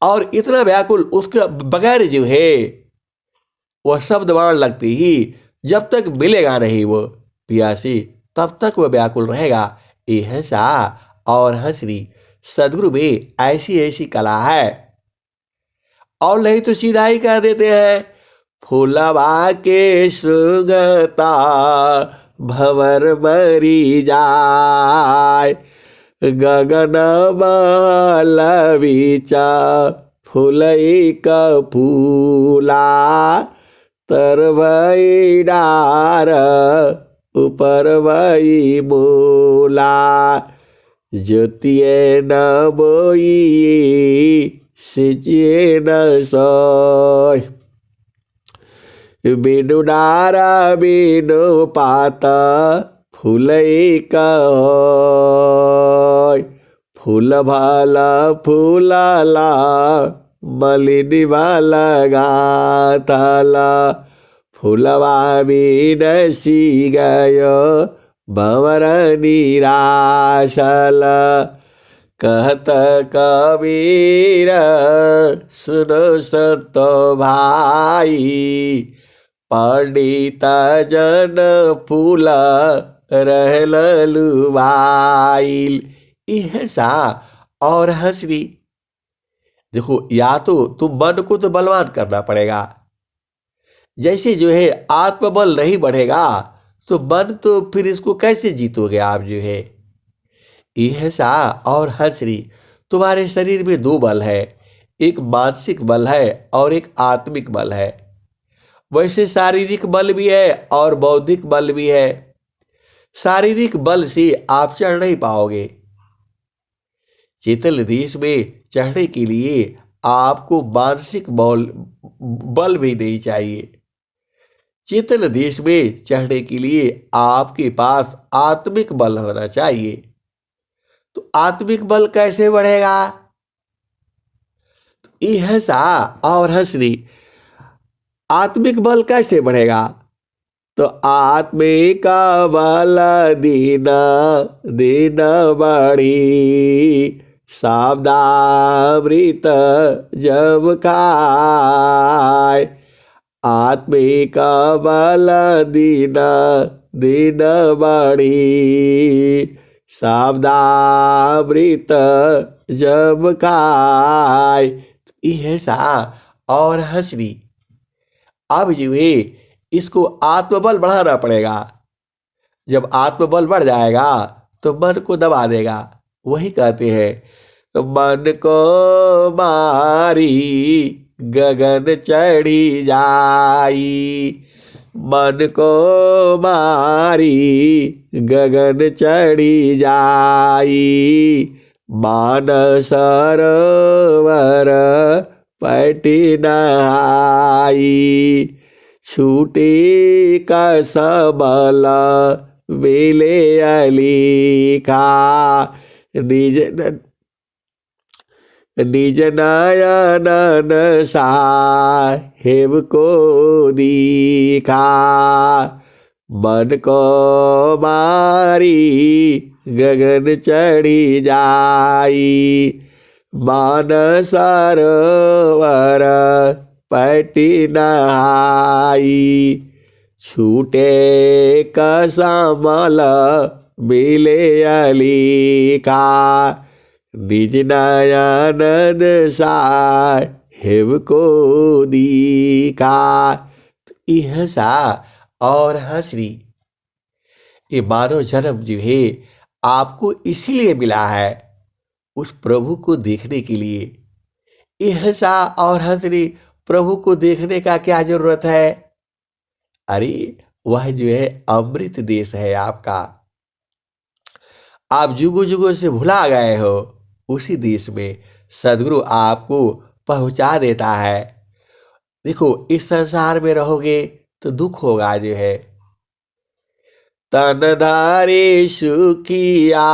और इतना व्याकुल उसके बगैर जो है वह शब्द बाण लगती ही, जब तक मिलेगा नहीं वो पियासी, तब तक वह व्याकुल रहेगा। यह सा और हंसरी सद्गुरु में ऐसी ऐसी कला है। और नहीं तो सीधा ही कह देते हैं, फूलवा के सुगता भंवर मरी जाय, गगन लवीचा फूलई का फूला, तरवई डार ऊपर वही मूला, ज्योतिये न बोई सिचिये न सोय। बिनु डारा बिनु पाता फूलई कहोय। फूल भाला फूलाला मलिनी वाला गाथला। फूलवा बिन सी गयो भंवर निराशल। कहत कबीर सुनो संतो भाई। पंडित जन फूल रहल लुभाइल। यह सा और हंसरी। देखो, या तो तुम मन को तो बलवान करना पड़ेगा। जैसे जो है आत्मबल नहीं बढ़ेगा तो मन तो फिर इसको कैसे जीतोगे आप जो है। यह सा और हंसरी। तुम्हारे शरीर में दो बल है, एक मानसिक बल है और एक आत्मिक बल है। वैसे शारीरिक बल भी है और बौद्धिक बल भी है। शारीरिक बल से आप चढ़ नहीं पाओगे। चेतन देश में चढ़ने के लिए आपको मानसिक बल भी नहीं चाहिए। चेतन देश में चढ़ने के लिए आपके पास आत्मिक बल होना चाहिए। तो आत्मिक बल कैसे बढ़ेगा? तो यह सा और हंसनी। आत्मिक बल कैसे बढ़ेगा? तो आत्मिक बल दीना दीना बढ़ी। सावधामृत जब खाए। आत्मिक बल दीना दिन बढ़ी। सावधामृत जब खाए। यह सा और हंसनी। अब जो है इसको आत्मबल बढ़ाना पड़ेगा। जब आत्मबल बढ़ जाएगा तो मन को दबा देगा। वही कहते हैं, तो मन को मारी गगन चढ़ी जाई। मन को मारी गगन चढ़ी जाई। मानस सरोवर पैटी नहाई। छूटी कसमल मिले अलीखा। निज नयन साहेब को दीखा। मन को मारी गगन चढ़ी जाई। मानस सरोवर पैटी नहाई। छूटे कसमल मिले अलीखा। निज नयन साहेब को दीखा। यह सा और हंसरी। ये मानव जन्म जो है आपको इसीलिए मिला है, उस प्रभु को देखने के लिए। यह सा और हंसरी। प्रभु को देखने का क्या जरूरत है? अरे वह जो है अमृत देश है आपका। आप जुगों जुगों से भुला गए हो। उसी देश में सदगुरु आपको पहुंचा देता है। देखो, इस संसार में रहोगे तो दुख होगा जो है। तन धारे सुखिया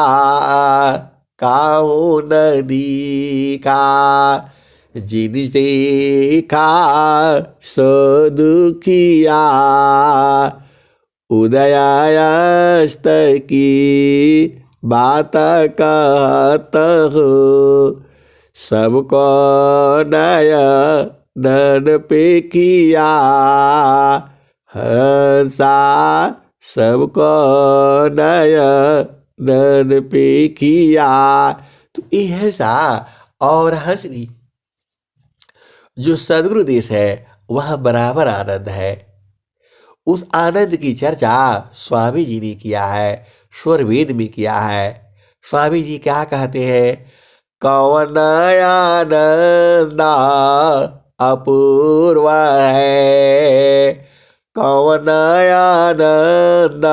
काहू नदी का। जिनसे खा सो दुखिया। उदयास्त की बात कहत हो। सबको नयन पे किया। हंसा सबको नयन पे किया। तो यह सा और हंसनी। जो सदगुरु देश है वह बराबर आनंद है। उस आनंद की चर्चा स्वामी जी ने किया है, स्वर वेद में किया है। स्वामी जी क्या कहते हैं? कौन आनंद अपूर्व है। कौन आनंद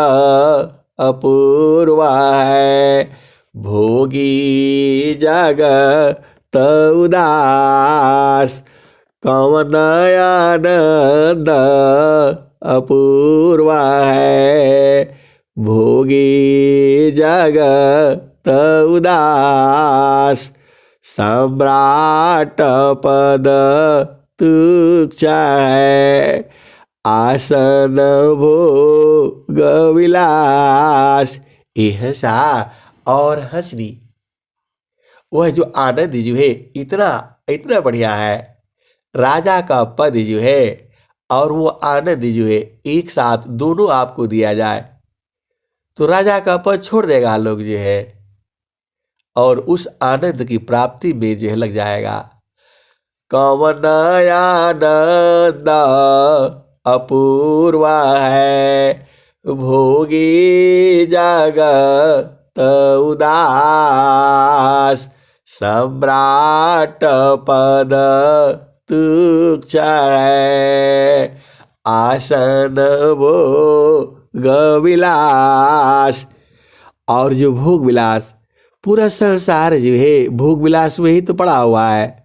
अपूर्व है। भोगी जगत उदास, कौन आनंद अपूर्व है। भोगी जगत उदास, सम्राट पद तुच्छ है। आसन भोग विलास, एहसा और हंसनी। वह जो आनंद जो है इतना इतना बढ़िया है। राजा का पद जो है और वो आनंद जो है एक साथ दोनों आपको दिया जाए तो राजा का पद छोड़ देगा लोग जो है और उस आनंद की प्राप्ति में जो है लग जाएगा। कौन आनंद अपूर्व है। भोगी जगत उदास, सम्राट पद तुच्छ है। आसन भोग विलास, और जो भोग विलास, पूरा संसार जो है भोग विलास में ही तो पड़ा हुआ है।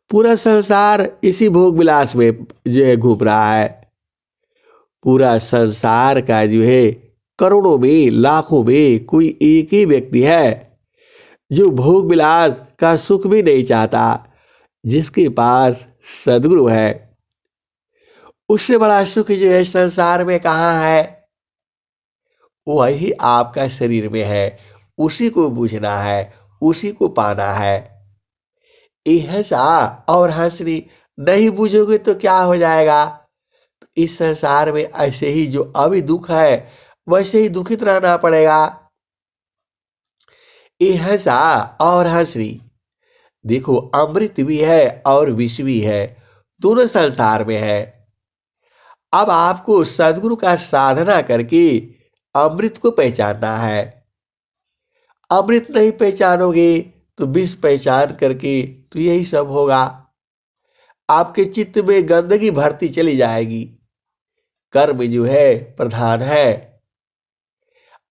पूरा संसार इसी भोग विलास में जो है घूम रहा है। पूरा संसार का जो है करोड़ों में लाखों में कोई एक ही व्यक्ति है जो भोग विलास का सुख भी नहीं चाहता। जिसके पास सद्गुरु है उससे बड़ा सुख जो है संसार में कहाँ है। वही आपका शरीर में है, उसी को बूझना है, उसी को पाना है। ऐसा और हंसनी नहीं बूझोगे तो क्या हो जाएगा। इस संसार में ऐसे ही जो अभी दुख है वैसे ही दुखित रहना पड़ेगा। ऐसा और हंसनी, देखो अमृत भी है और विष भी है, दोनों संसार में है। अब आपको सद्गुरु का साधना करके अमृत को पहचानना है। अमृत नहीं पहचानोगे तो विष पहचान करके तो यही सब होगा। आपके चित्त में गंदगी भरती चली जाएगी। कर्म जो है प्रधान है।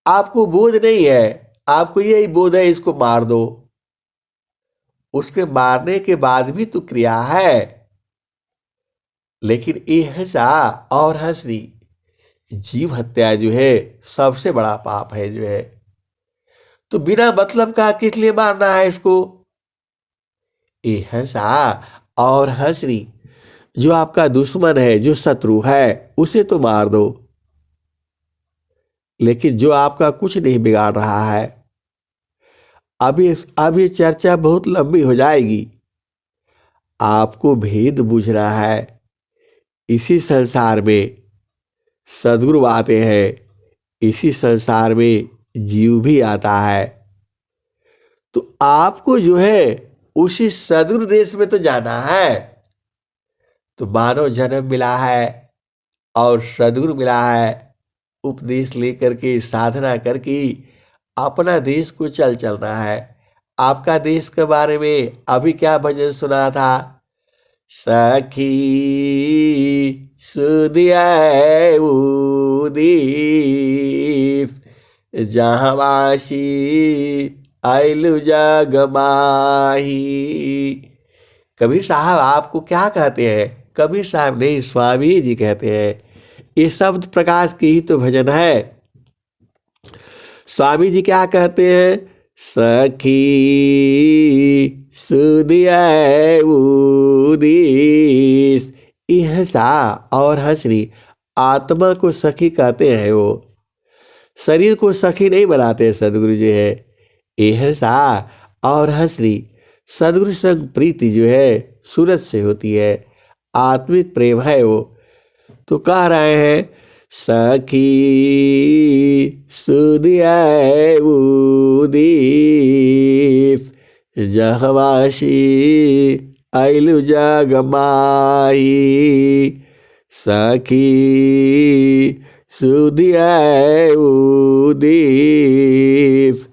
आपको बोध नहीं है, आपको यही बोध है इसको मार दो। उसके मारने के बाद भी तो क्रिया है। लेकिन ऐसा और हंसनी, जीव हत्या जो है सबसे बड़ा पाप है जो है। तो बिना मतलब का किस लिए मारना है इसको। ऐसा और हंसनी, जो आपका दुश्मन है, जो शत्रु है, उसे तो मार दो। लेकिन जो आपका कुछ नहीं बिगाड़ रहा है, अभी चर्चा बहुत लंबी हो जाएगी। आपको भेद बूझना है। इसी संसार में सद्गुरु आते हैं, इसी संसार में जीव भी आता है। तो आपको जो है उसी सद्गुरु देश में तो जाना है। तो मानव जन्म मिला है और सद्गुरु मिला है। उपदेश लेकर के साधना करके अपना देश को चलना है। आपका देश के बारे में अभी क्या भजन सुना था। सखी सुदिया उदीप, जहाँवासी आइलु जग माही। कबीर साहब आपको क्या कहते हैं। कबीर साहब नहीं, स्वामी जी कहते हैं। ये शब्द प्रकाश की ही तो भजन है। स्वामी जी क्या कहते हैं। सखी सुदिया उदीस, ऐसा और हंसनी। आत्मा को सखी कहते हैं। वो शरीर को सखी नहीं बनाते सदगुरु जी है। ऐसा और हंसनी, सदगुरु संग प्रीति जो है सूरज से होती है। आत्मिक प्रेम है वो। तो कह रहे हैं सखी सुदिया उदीप, जहवासी आइलु जग माही। सखी सुदिया उदीप,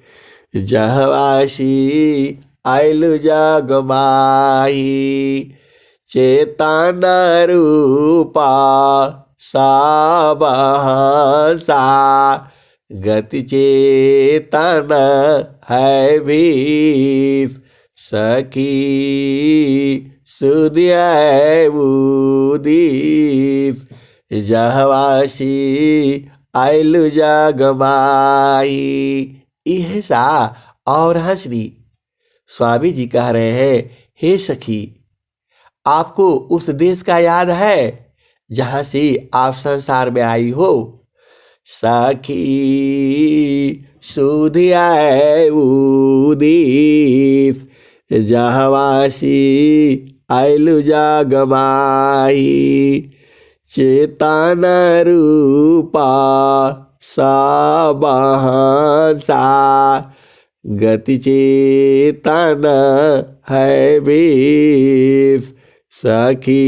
जहवासी आइलु जग माही। चेतन रूपा सबहसा, गति चेतन है भीष, सखी सुधियै उदीप, जहवासी आइलु जग माही। यह सा और हंसनी। स्वामी जी कह रहे हैं, हे सखी, आपको उस देश का याद है जहां से आप संसार में आई हो? सखी सुधियै उदीप, जहवासी आइलु जग माही। चेतन रूपा सबहंसा, गति चेतन है भीष, सखी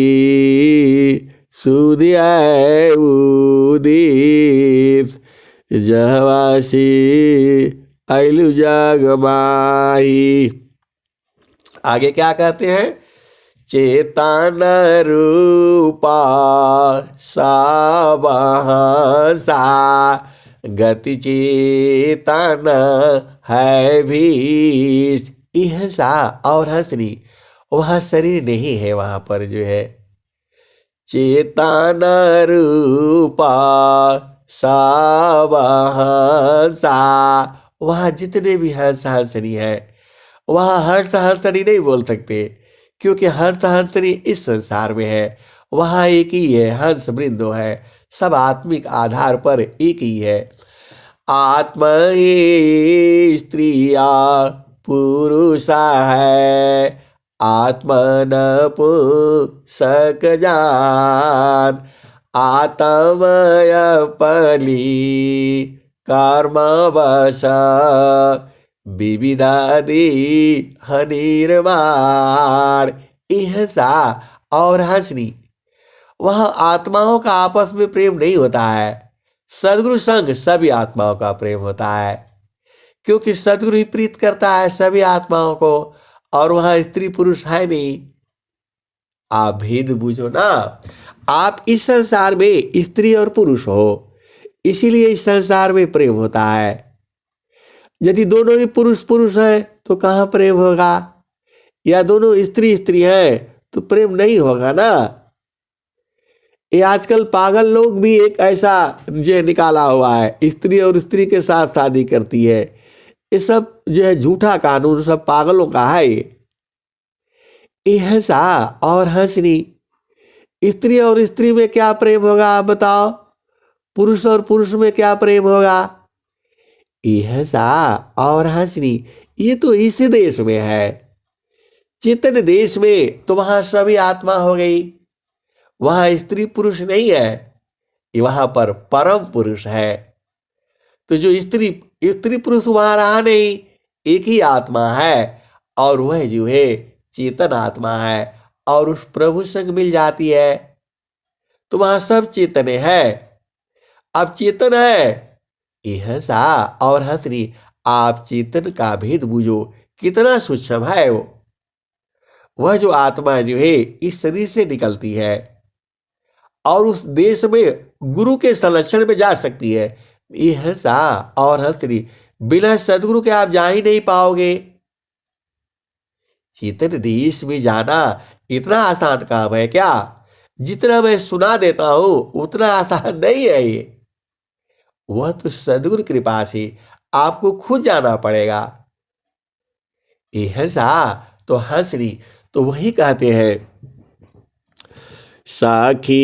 सुधियै उदीप, जहवासी आइलु जग माही। आगे क्या कहते हैं? चेतन रूपा सबहंसा, गति चेतन है भीष। यह सा और हंसनी, वह शरीर नहीं है वहां पर जो है। चेतन रूपा सबहंसा, वहां जितने भी हंस हंसनी है, वहां हंस हंसनी नहीं बोल सकते, क्योंकि हंस हंसनी इस संसार में है। वहां एक ही है, हंस वृंदो है, सब आत्मिक आधार पर एक ही है। आत्मा ही स्त्रिया पुरुषा है, आत्मन पुसक जान, आत्मय पली कर्म वश, विविधादि हनिर्माण। यह सा और हंसनी, वह आत्माओं का आपस में प्रेम नहीं होता है। सदगुरु संग सभी आत्माओं का प्रेम होता है, क्योंकि सदगुरु ही प्रीत करता है सभी आत्माओं को, और वहां स्त्री पुरुष है नहीं। आप भेद बूझो ना। आप इस संसार में स्त्री और पुरुष हो, इसीलिए इस संसार में प्रेम होता है। यदि दोनों ही पुरुष पुरुष है तो कहाँ प्रेम होगा? या दोनों स्त्री स्त्री है तो प्रेम नहीं होगा ना। ये आजकल पागल लोग भी एक ऐसा जो निकाला हुआ है, स्त्री और स्त्री के साथ शादी करती है। ये सब जो है झूठा कानून, सब पागलों का है। यह सा और हंसनी, स्त्री और स्त्री में क्या प्रेम होगा आप बताओ? पुरुष और पुरुष में क्या प्रेम होगा? यह सा और हंसनी, ये तो इस देश में है। चेतन देश में तो वहां सभी आत्मा हो गई, वहां स्त्री पुरुष नहीं है, वहां पर परम पुरुष है। तो जो स्त्री पुरुष वहां रहा नहीं, एक ही आत्मा है, और वह जो है चेतन आत्मा है, और उस प्रभु संग मिल जाती है तो वहां सब चेतने हैं। अब चेतन है, यह सा और हंसनी, आप चेतन का भेद बूझो, कितना सूक्ष्म है वो। वह जो आत्मा जो है इस शरीर से निकलती है और उस देश में गुरु के संरक्षण में जा सकती है। यह सा और हंसनी, बिना सदगुरु के आप जा ही नहीं पाओगे। चेतन देश में जाना इतना आसान काम है क्या? जितना मैं सुना देता हूं उतना आसान नहीं है ये। वह तो सदगुरु कृपा से आपको खुद जाना पड़ेगा। यह सा तो हंसनी, तो वही कहते हैं, साखी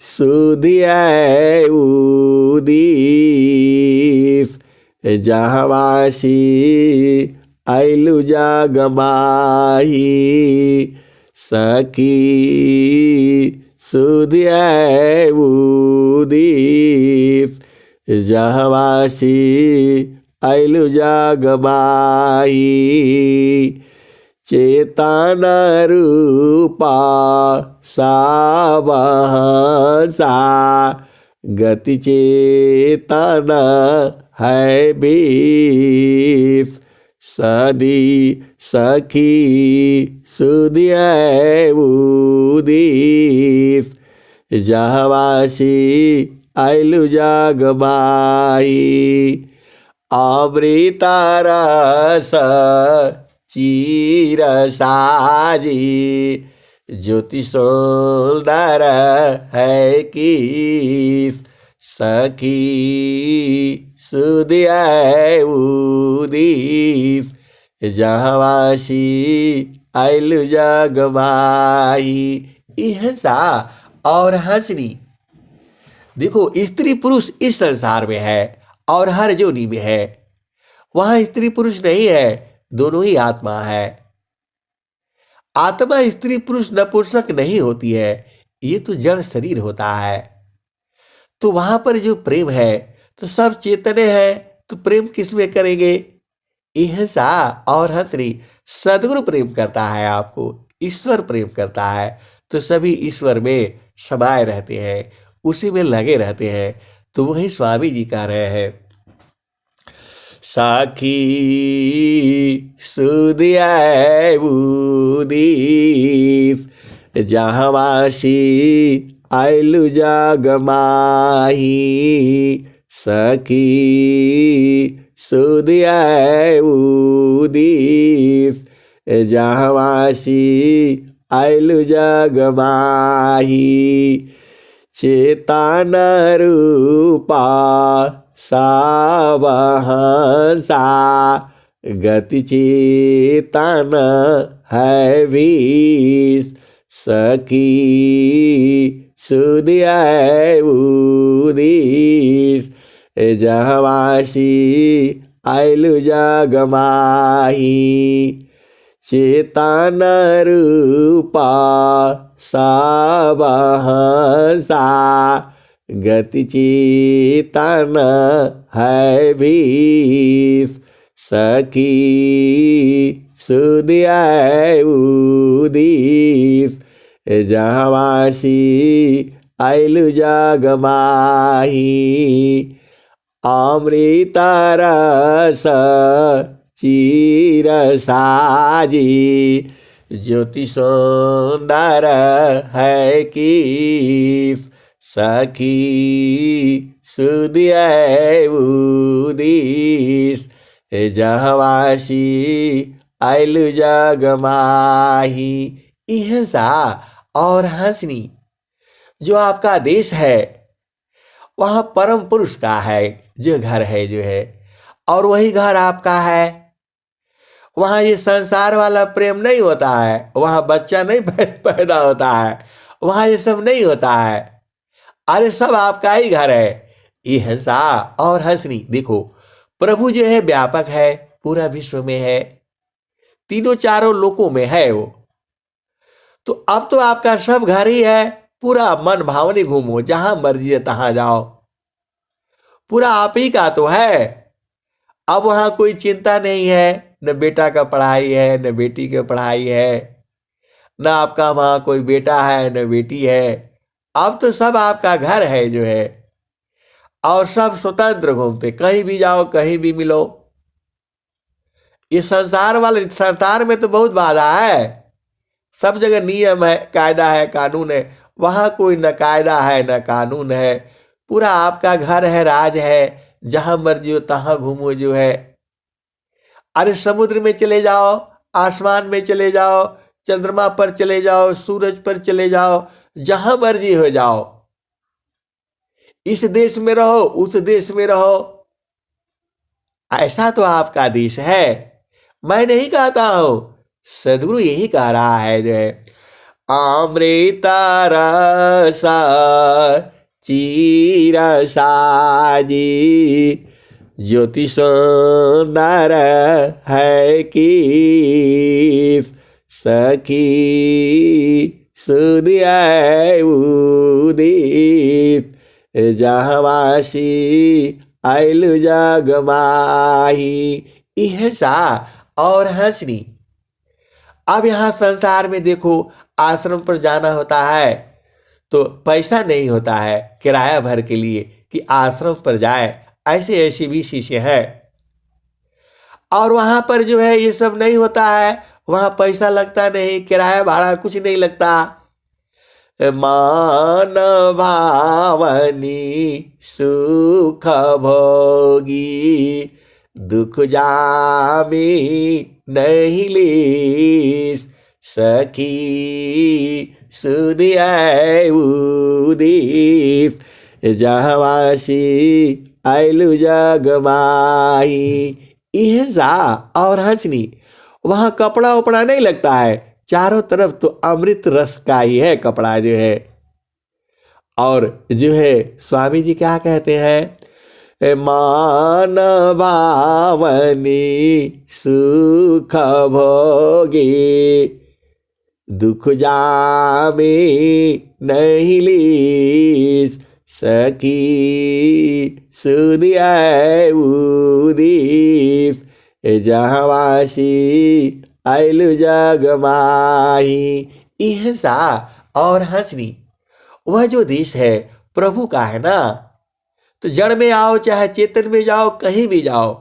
सुधियै उदीप, जहवासी आइलु जग माही। सखी सुधियै उदीप, जहवासी आइलु जग माही। चेतन रूपा सबहंसा, गति चेतन है भीष। सदी सखी सुधियै उदीप, जहवासी आइलु जग माही। अमृत रस चीर साजी, ज्योति सुंदर है कि सखी सुदिय उदीप। जहवासी आइलु जग माही। इहसा और हंसनी। देखो, स्त्री पुरुष इस संसार में है और हर जोनी में है। वहां स्त्री पुरुष नहीं है, दोनों ही आत्मा है। आत्मा स्त्री पुरुष नपुंसक नहीं होती है, ये तो जड़ शरीर होता है। तो वहां पर जो प्रेम है, तो सब चेतने हैं, तो प्रेम किसमें करेंगे? इहसा और हंसनी। सदगुरु प्रेम करता है आपको, ईश्वर प्रेम करता है, तो सभी ईश्वर में समाये रहते हैं, उसी में लगे रहते हैं। तो वही स्वामी जी कह रहे हैं, साखी सुदिय उदीप। जहवासी आइलु जग माही। सखी सुदिय उदीप। जहवासी आइलु जग माही। चेतन रूपा सावहंसा, गति चेतन है विष। सखी सुदिय उदीप। जहवासी आइलु जग माही। चेतन रूपा सावहंसा, गति चेतन है विष। सखी सुदिय उदीप। जहवासी आइलु जग माही। अमृत रस चीर साजी, ज्योति सुंदर है कि सखी सुदिय उदीप। जहवासी आइलु जग माही। इहसा और हंसनी। जो आपका देश है वहाँ परम पुरुष का है, जो घर है जो है, और वही घर आपका है। वहाँ ये संसार वाला प्रेम नहीं होता है, वहाँ बच्चा नहीं पैदा होता है, वहाँ ये सब नहीं होता है। अरे सब आपका ही घर है। ये हंसा और हंसनी। देखो, प्रभु जो है व्यापक है, पूरा विश्व में है, तीनों चारों लोकों में है वो। तो अब तो आपका सब घर ही है, पूरा मन भावनी घूमो, जहां मर्जी है तहां जाओ, पूरा आप ही का तो है। अब वहां कोई चिंता नहीं है, न बेटा का पढ़ाई है, न बेटी की पढ़ाई है, न आपका वहां कोई बेटा है न बेटी है। अब तो सब आपका घर है जो है, और सब स्वतंत्र घूमते, कहीं भी जाओ कहीं भी मिलो। इस संसार वाले संसार में तो बहुत बाधा है, सब जगह नियम है, कायदा है, कानून है। वहां कोई न कायदा है न कानून है, पूरा आपका घर है, राज है, जहां मर्जी हो तहां घूमो जो है। अरे समुद्र में चले जाओ, आसमान में चले जाओ, चंद्रमा पर चले जाओ, सूरज पर चले जाओ, जहां मर्जी हो जाओ। इस देश में रहो, उस देश में रहो, ऐसा तो आपका देश है। मैं नहीं कहता हूं, सदगुरु यही कह रहा है जो है, अमृत रस चीर साजी, ज्योति सुंदर है कि सखी सुदिय उदीप। जहवासी आइलु जग माही। इहसा और हंसनी। अब यहाँ संसार में देखो, आश्रम पर जाना होता है तो पैसा नहीं होता है किराया भर के लिए कि आश्रम पर जाए, ऐसे ऐसे भी शिष्य है। और वहां पर जो है ये सब नहीं होता है, वहां पैसा लगता नहीं, किराया भाड़ा कुछ नहीं लगता। मान भावनी सुख भोगी, दुख जामी नहीं लीस, सखी सुधिया उदीस, जहवासी आयलु जगमाही। यह सा और हंसनी, वहां कपड़ा उपड़ा नहीं लगता है, चारों तरफ तो अमृत रस का ही है कपड़ा जो है। और जो है स्वामी जी क्या कहते हैं, मान भावनी सुख भोगी, दुख जामे नहीं लीस, सखी सुधिया उदीस, जहवासी आयलु जगमाही। यह सा और हंसनी, वह जो देश है प्रभु का है ना, तो जड़ में आओ चाहे चेतन में जाओ, कहीं भी जाओ,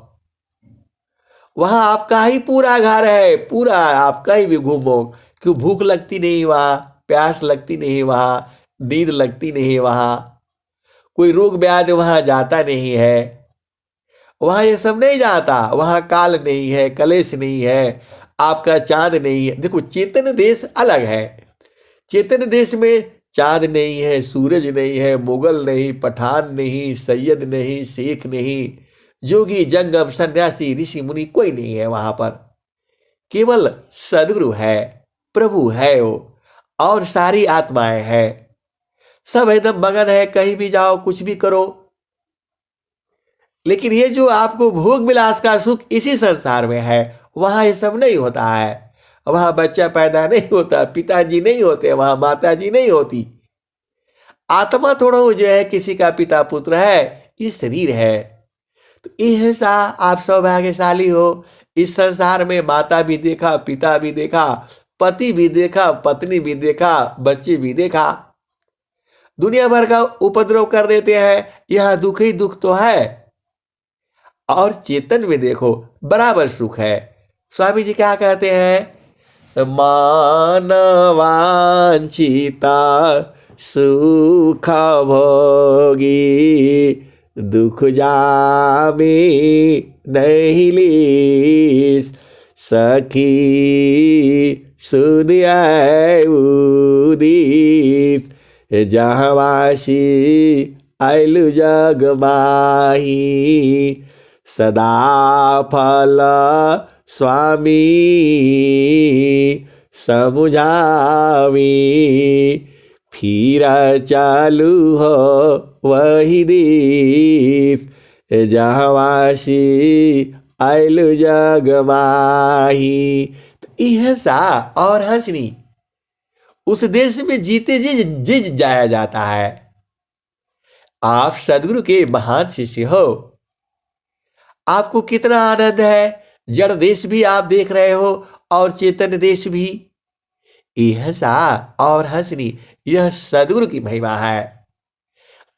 वहां आपका ही पूरा घर है, पूरा आप कहीं भी घूमो। क्यों भूख लगती नहीं वहां, प्यास लगती नहीं वहां, नींद लगती नहीं वहां, कोई रोग व्याधि वहां जाता नहीं है, वहां ये सब नहीं जाता। वहां काल नहीं है, कलेश नहीं है, आपका चांद नहीं है। देखो चेतन देश अलग है, चेतन देश में चांद नहीं है, सूरज नहीं है, मुगल नहीं, पठान नहीं, सैयद नहीं, शेख नहीं, जोगी जंगम सन्यासी ऋषि मुनि कोई नहीं है वहां पर। केवल सदगुरु है, प्रभु है वो, और सारी आत्माएं हैं, सब एकदम मगन है, कहीं भी जाओ कुछ भी करो। लेकिन ये जो आपको भोग विलास का सुख इसी संसार में है, वहां ये सब नहीं होता है। वहां बच्चा पैदा नहीं होता, पिताजी नहीं होते, वहां माताजी नहीं होती। आत्मा थोड़ा जो है किसी का पिता पुत्र है, ये शरीर है। तो यह सा आप सौभाग्यशाली हो, इस संसार में माता भी देखा, पिता भी देखा, पति भी देखा, पत्नी भी देखा, बच्चे भी देखा। दुनिया भर का उपद्रव कर देते हैं, यह दुख ही दुख तो है। और चेतन में देखो बराबर सुख है। स्वामी जी क्या कहते हैं, मानवांचिता सुख भोगी, दुख जामे नहीं लीस, सखी सुधिया उदीस, जहवासी आयलु जगमाही। सदा फल स्वामी समुझावी, फिर चालू हो वही देश, जहवासी आयलु जगमाही। तो यह सा और हंसनी, उस देश में जीते जी जाया जाता है। आप सदगुरु के महान शिष्य हो, आपको कितना आनंद है। जड़ देश भी आप देख रहे हो और चेतन देश भी। यह सा और हंसनी, यह सदगुरु की महिमा है।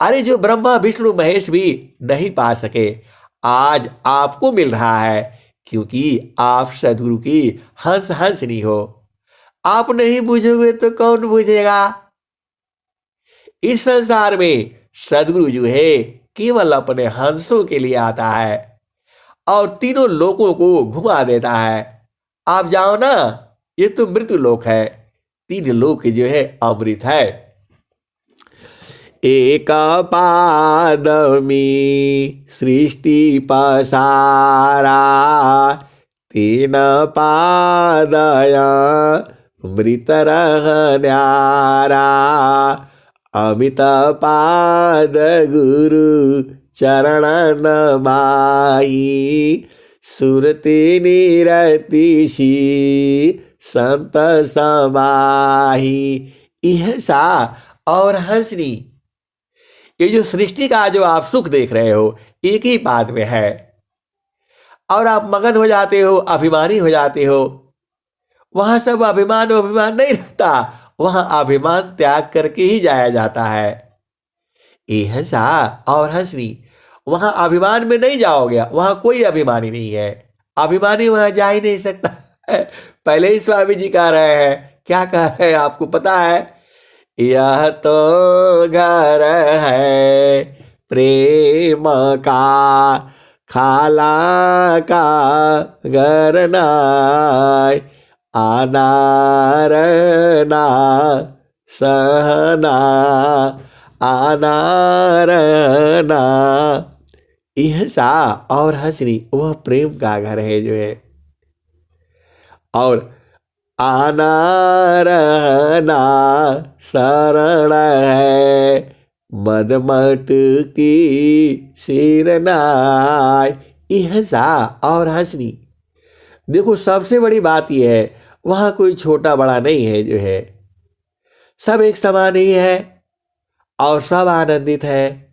अरे जो ब्रह्मा विष्णु महेश भी नहीं पा सके, आज आपको मिल रहा है, क्योंकि आप सदगुरु की हंस हंसनी हो। आप नहीं बुझोगे तो कौन बुझेगा। इस संसार में सदगुरु जो है केवल अपने हंसों के लिए आता है और तीनों लोकों को घुमा देता है। आप जाओ ना, ये तो मृत्यु लोक है, तीन लोक जो है अमृत है। एक पाद में सृष्टि पसारा, तीन पादया मृत न्यारा, अमित पाद गुरु चरण नमाही, सुरति निरतिशी संत समाही। यह सा और हंसनी, ये जो सृष्टि का जो आप सुख देख रहे हो एक ही पाद में है, और आप मगन हो जाते हो, अभिमानी हो जाते हो। वहां सब अभिमान नहीं रहता, वहां अभिमान त्याग करके ही जाया जाता है। यह सा और हंसनी, वहां अभिमान में नहीं जाओगे, वहां कोई अभिमानी नहीं है। अभिमानी वहां जा ही नहीं सकता। पहले ही स्वामी जी कह रहे हैं, क्या कह रहे हैं आपको पता है, यह तो घर है प्रेम का, खाला का घर नाय, आना रहना सहना, आना रहना। यह सा और हंसनी वह प्रेम का घर है जो है, और आना रहना शरण है, मदमट की सिरनाय। यह सा और हंसनी। देखो सबसे बड़ी बात यह है, वहां कोई छोटा बड़ा नहीं है जो है, सब एक समान ही है और सब आनंदित है,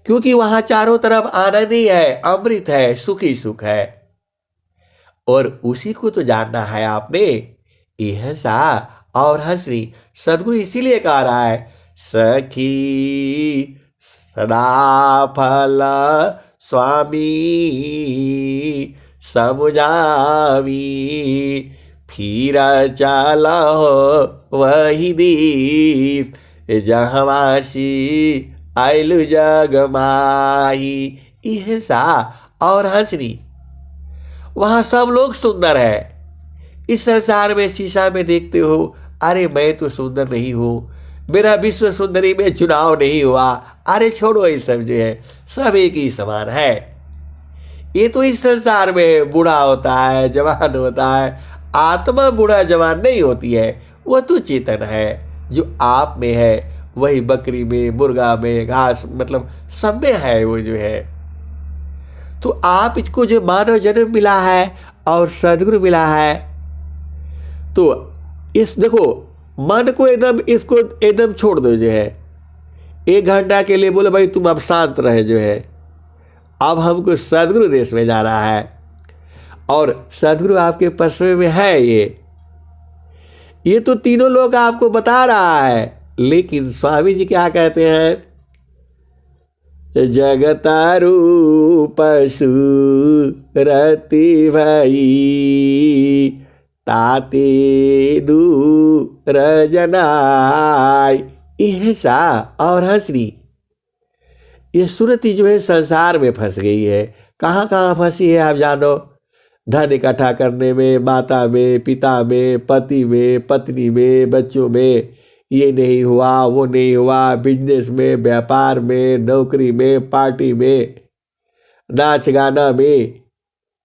क्योंकि वहां चारों तरफ आनंद ही है, अमृत है, सुख ही सुख है। और उसी को तो जानना है आपने। यह सा और हंसनी सदगुरु इसीलिए कह रहा है, सखी सदा फल स्वामी समुझावी, फिर चलो वही दीप जहवासी आयलु जग माही। यह सा और हंसनी। वहां सब लोग सुंदर है। इस संसार में शीशा में देखते हो, अरे मैं तो सुंदर नहीं हूं, मेरा विश्व सुंदरी में चुनाव नहीं हुआ, अरे छोड़ो ये सब जो है, सब एक ही समान है। ये तो इस संसार में बूढ़ा होता है, जवान होता है, आत्मा बूढ़ा जवान नहीं होती है। वह तो चेतन है, जो आप में है वही बकरी में, मुर्गा में, घास मतलब सब में है वो जो है। तो आप इसको जो मानव जन्म मिला है और सदगुरु मिला है, तो इस देखो मन को एकदम इसको एकदम छोड़ दो जो है। 1 घंटा के लिए बोले भाई तुम अब शांत रहे जो है, अब हमको सदगुरु देश में जाना है, और सदगुरु आपके पसवे में है। ये तो तीनों लोग आपको बता रहा है, लेकिन स्वामी जी क्या कहते हैं, जगतारू पशु रति भई, ताते दूर जनाय। यह सा और हंसनी। ये सुरती जो है संसार में फंस गई है। कहाँ कहाँ फंसी है आप जानो, धन इकट्ठा करने में, माता में, पिता में, पति में, पत्नी में, बच्चों में, ये नहीं हुआ वो नहीं हुआ, बिजनेस में, व्यापार में, नौकरी में, पार्टी में, नाच गाना में,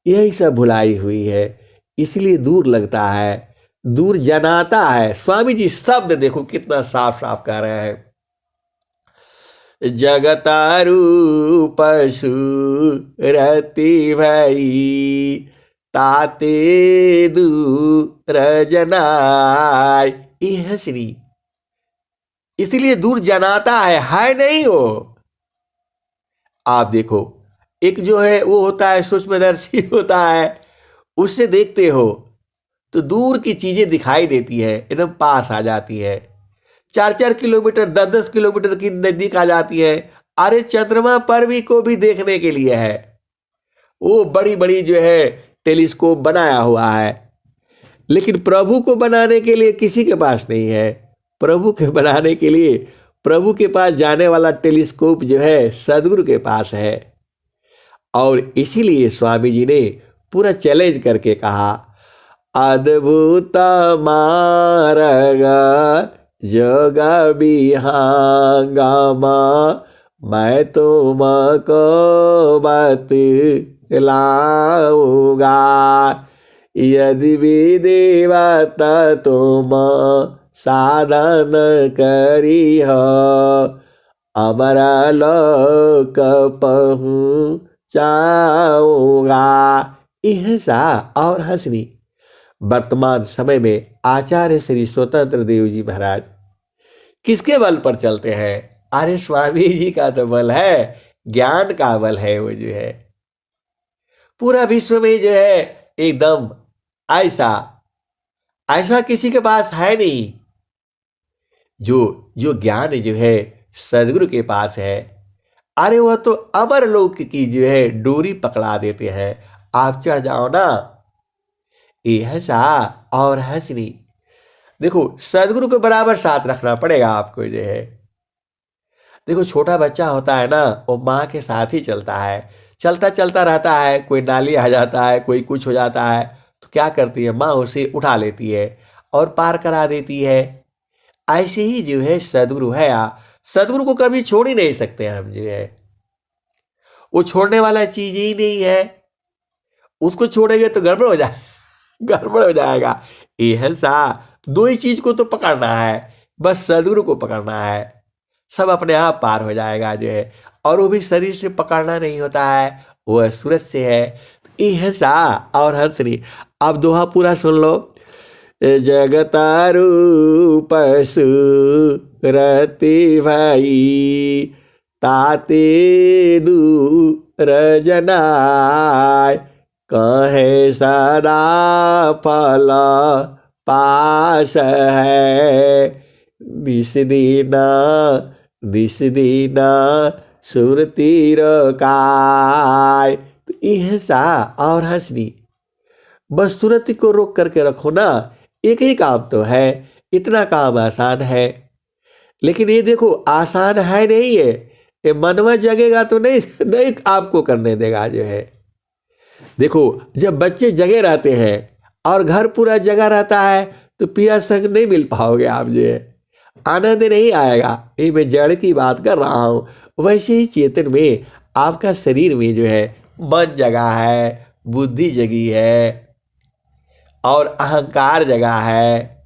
यही सब भुलाई हुई है। इसलिए दूर लगता है, दूर जनाता है। स्वामी जी शब्द देखो कितना साफ साफ कह रहे हैं, जगतारू पशु रति भई, ताते दूर जनाय। ये हंसनी इसलिए दूर जनाता है नहीं हो। आप देखो एक जो है वो होता है सूक्ष्मदर्शी होता है, उससे देखते हो तो दूर की चीजें दिखाई देती है, एकदम पास आ जाती है, 4-4 किलोमीटर 10-10 किलोमीटर की नजदीक आ जाती है। अरे चंद्रमा पर भी को भी देखने के लिए है, वो बड़ी बड़ी जो है टेलीस्कोप बनाया हुआ है, लेकिन प्रभु को बनाने के लिए किसी के पास नहीं है। प्रभु के बनाने के लिए प्रभु के पास जाने वाला टेलीस्कोप जो है सदगुरु के पास है। और इसीलिए स्वामी जी ने पूरा चैलेंज करके कहा, अद्भुत मार्ग जोग विहंगमा, मैं तुमको बतलाऊंगा, यदि विधिवत तुम साधन करी हो, अमरा लोक पहुँचाऊंगा। यह सा और हंसनी। वर्तमान समय में आचार्य श्री स्वतंत्र देव जी महाराज किसके बल पर चलते हैं? अरे स्वामी जी का तो बल है, ज्ञान का बल है वो जो है। पूरा विश्व में जो है एकदम ऐसा किसी के पास है नहीं। जो ज्ञान जो है सदगुरु के पास है, अरे वह तो अमर लोक की जो है डोरी पकड़ा देते हैं, आप चढ़ जाओ ना। यह सा और हंसनी। देखो सदगुरु को बराबर साथ रखना पड़ेगा आपको जो है। देखो छोटा बच्चा होता है ना, वो माँ के साथ ही चलता है, चलता चलता रहता है, कोई नाली आ जाता है, कोई कुछ हो जाता है, तो क्या करती है माँ, उसे उठा लेती है और पार करा देती है। ऐसे ही जो है सदगुरु है, सदगुरु को कभी छोड़ ही नहीं सकते हम जो है, वो छोड़ने वाला चीज ही नहीं है। उसको छोड़ेंगे तो गड़बड़ हो जाए गड़बड़ हो जाएगा। ये है सा, दो ही चीज को तो पकड़ना है, बस सदगुरु को पकड़ना है, सब अपने आप पार हो जाएगा जो है। और वो भी शरीर से पकड़ना नहीं होता है, वो सूरज से है। तो ये है सा और हंसनी। अब दोहा पूरा सुन लो। जगतारू पशु रति भाई, ताते दूर जनाय, कहे सदा फल पास है, दिस दीना सुरतीर काय। तो यह सा और हंसनी, बस सुरती को रोक करके रखो ना, एक ही काम तो है, इतना काम आसान है। लेकिन ये देखो आसान है नहीं है, ये मनवा जगेगा तो नहीं नहीं आपको करने देगा जो है। देखो जब बच्चे जगे रहते हैं और घर पूरा जगा रहता है तो पिया संग नहीं मिल पाओगे आप जो है, आनंद नहीं आएगा। ये मैं जड़ की बात कर रहा हूं। वैसे ही चेतन में आपका शरीर में जो है मन जगा है, बुद्धि जगी है और अहंकार जगा है,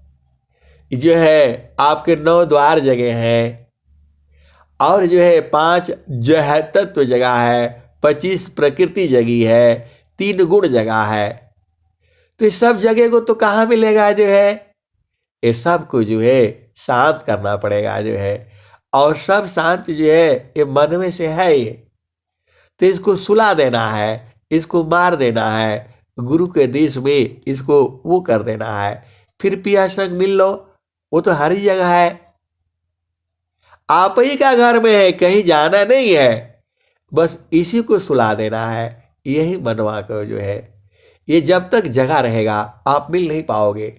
जो है आपके 9 द्वार जगे हैं, और जो है 5 जो है तत्व जगा है, 25 प्रकृति जगी है, 3 गुण जगा है। तो ये सब जगह को तो कहाँ मिलेगा जो है, ये सब को जो है शांत करना पड़ेगा जो है। और सब शांत जो है ये मन में से है ये, तो इसको सुला देना है, इसको मार देना है, गुरु के देश में इसको वो कर देना है। फिर पिया संग मिल लो, वो तो हर ही जगह है, आप ही का घर में है, कहीं जाना नहीं है, बस इसी को सुला देना है। यही मनवा को जो है, ये जब तक जगा रहेगा आप मिल नहीं पाओगे,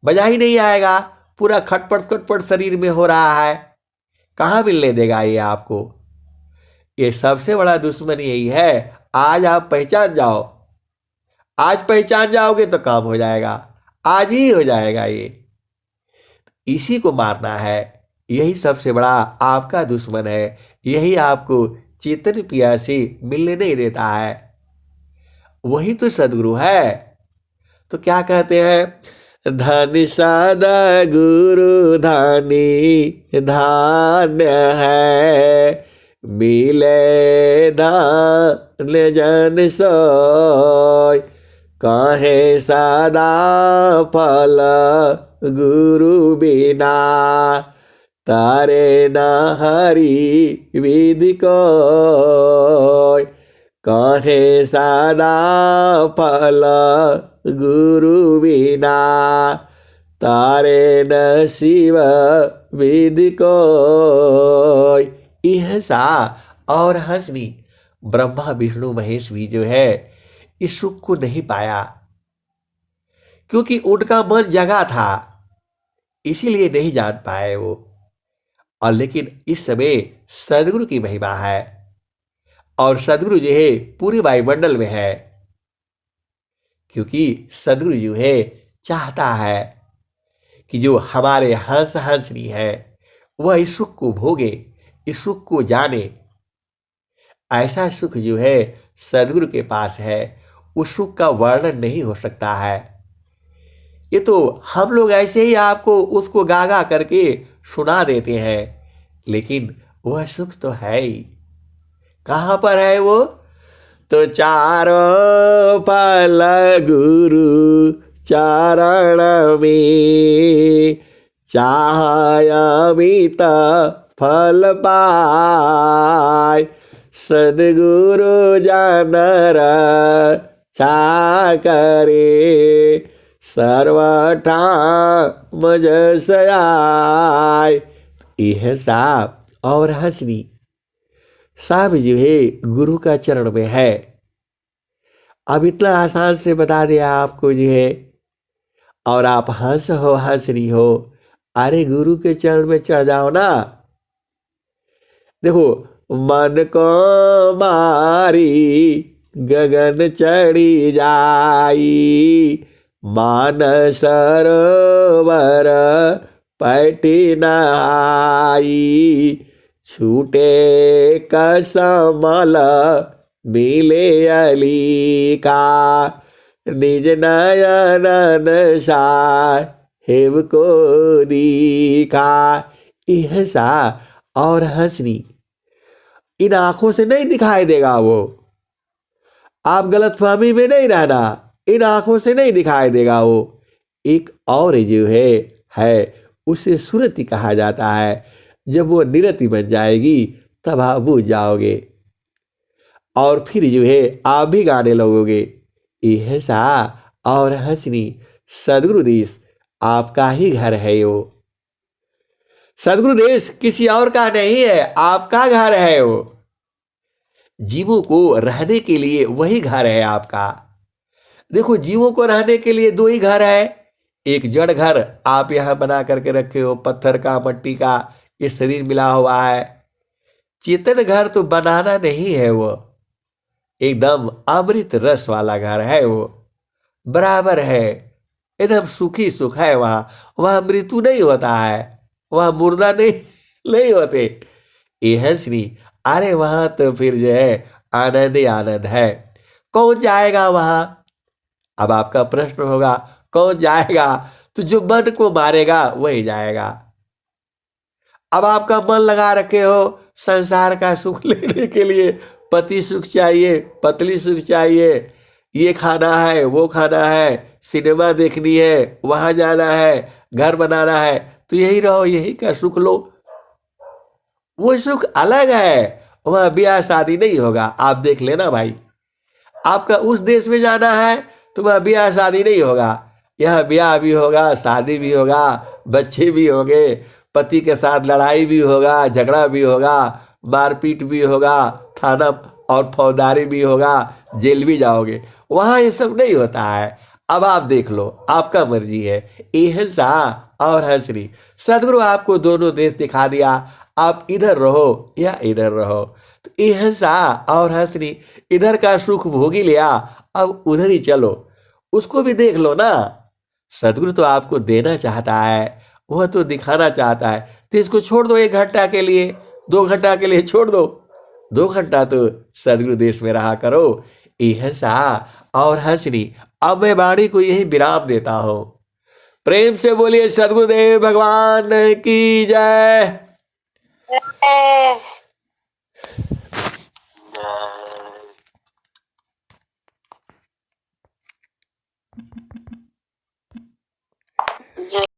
मजा ही नहीं आएगा, पूरा खटपट खटपट शरीर में हो रहा है, कहाँ मिलने देगा ये आपको। ये सबसे बड़ा दुश्मन यही है। आज आप पहचान जाओ, आज पहचान जाओगे तो काम हो जाएगा, आज ही हो जाएगा। ये इसी को मारना है, यही सबसे बड़ा आपका दुश्मन है, यही आपको चेतन पियासी मिलने नहीं देता है, वही तो सदगुरु है। तो क्या कहते हैं, धन सादा गुरु धानी धान्य है, मिले धान जन सोय, काहे सदा फल गुरु बिना, तारे न हरि विधि को, काहे सदा फल गुरु बिना, तारे न शिव विधि को। यह सा और हंसनी, ब्रह्मा विष्णु महेश भी जो है इस सुख को नहीं पाया, क्योंकि उनका मन जगा था, इसीलिए नहीं जान पाए वो। और लेकिन इस समय सदगुरु की महिमा है, और सदगुरु जो है पूरे वायुमंडल में है, क्योंकि सदगुरु जो है चाहता है कि जो हमारे हंस हंसनी है वह इस सुख को भोगे, इस सुख को जाने। ऐसा सुख जो है सदगुरु के पास है, उस सुख का वर्णन नहीं हो सकता है। ये तो हम लोग ऐसे ही आपको उसको गागा करके सुना देते हैं, लेकिन वह सुख तो है ही। कहाँ पर है वो, तो चारों पल गुरु चरण में, चाहय अमित फल पाय, सदगुरु जानर चा करे, सर्वठा मजस आय। यह साप और हंसनी सब जो है गुरु का चरण में है। अब इतना आसान से बता दिया आपको जो है, और आप हंस रही हो। अरे गुरु के चरण में चढ़ जाओ ना। देखो, मन को मारी गगन चढ़ी जाई, मानस सरोवर पैठी नहाई, छूटे कसमल मिले अली का, निज नयन साहेब को दिखा। ऐसा और हंसनी इन आंखों से नहीं दिखाई देगा वो। आप गलतफहमी में नहीं रहना, इन आंखों से नहीं दिखाई देगा वो। एक और जो है उसे सुरति कहा जाता है। जब वो निरति बन जाएगी तब आप बुझ जाओगे और फिर जो है आप भी गाने लगोगे। ऐसा और हंसनी सदगुरु देश आपका ही घर है वो। सदगुरु देश किसी और का नहीं है, आपका घर है वो। जीवों को रहने के लिए वही घर है आपका। देखो, जीवों को रहने के लिए दो ही घर है। एक जड़ घर आप यहां बना करके रखे हो, पत्थर का, मट्टी का, ये शरीर मिला हुआ है। चेतन घर तो बनाना नहीं है वो, एकदम अमृत रस वाला घर है वो, बराबर है, एकदम सुखी सुख है वहां। वहां मृत्यु नहीं होता है, वहां मुर्दा नहीं होते। ये है श्री। अरे वहां तो फिर जो है आनंद ही आनंद है। कौन जाएगा वहां? अब आपका प्रश्न होगा कौन जाएगा? तो जो मन को मारेगा वही जाएगा। अब आपका मन लगा रखे हो संसार का सुख लेने के लिए, पति सुख चाहिए, पत्नी सुख चाहिए, ये खाना है, वो खाना है, सिनेमा देखनी है, वहां जाना है, घर बनाना है, तो यही रहो, यही का सुख लो। वो सुख अलग है, वहां ब्याह शादी नहीं होगा। आप देख लेना भाई, आपका उस देश में जाना है तो वह ब्याह शादी नहीं होगा। यह ब्याह भी होगा, शादी भी होगा, बच्चे भी होंगे, पति के साथ लड़ाई भी होगा, झगड़ा भी होगा, मारपीट भी होगा, थाना और फौजदारी भी होगा, जेल भी जाओगे। वहां ये सब नहीं होता है। अब आप देख लो, आपका मर्जी है। एहसा और हंसरी सदगुरु आपको दोनों देश दिखा दिया। आप इधर रहो या इधर रहो। तो एहसा और हंसरी इधर का सुख भोगी लिया, अब उधर ही चलो, उसको भी देख लो ना। सदगुरु तो आपको देना चाहता है, वह तो दिखाना चाहता है। तो इसको छोड़ दो, 1 घंटा के लिए, 2 घंटा के लिए छोड़ दो। 2 घंटा तो सदगुरु देश में रहा करो। ऐसा और हंसनी। अब मैं वाणी को यही विराम देता हूं। प्रेम से बोलिए सदगुरुदेव भगवान की जय।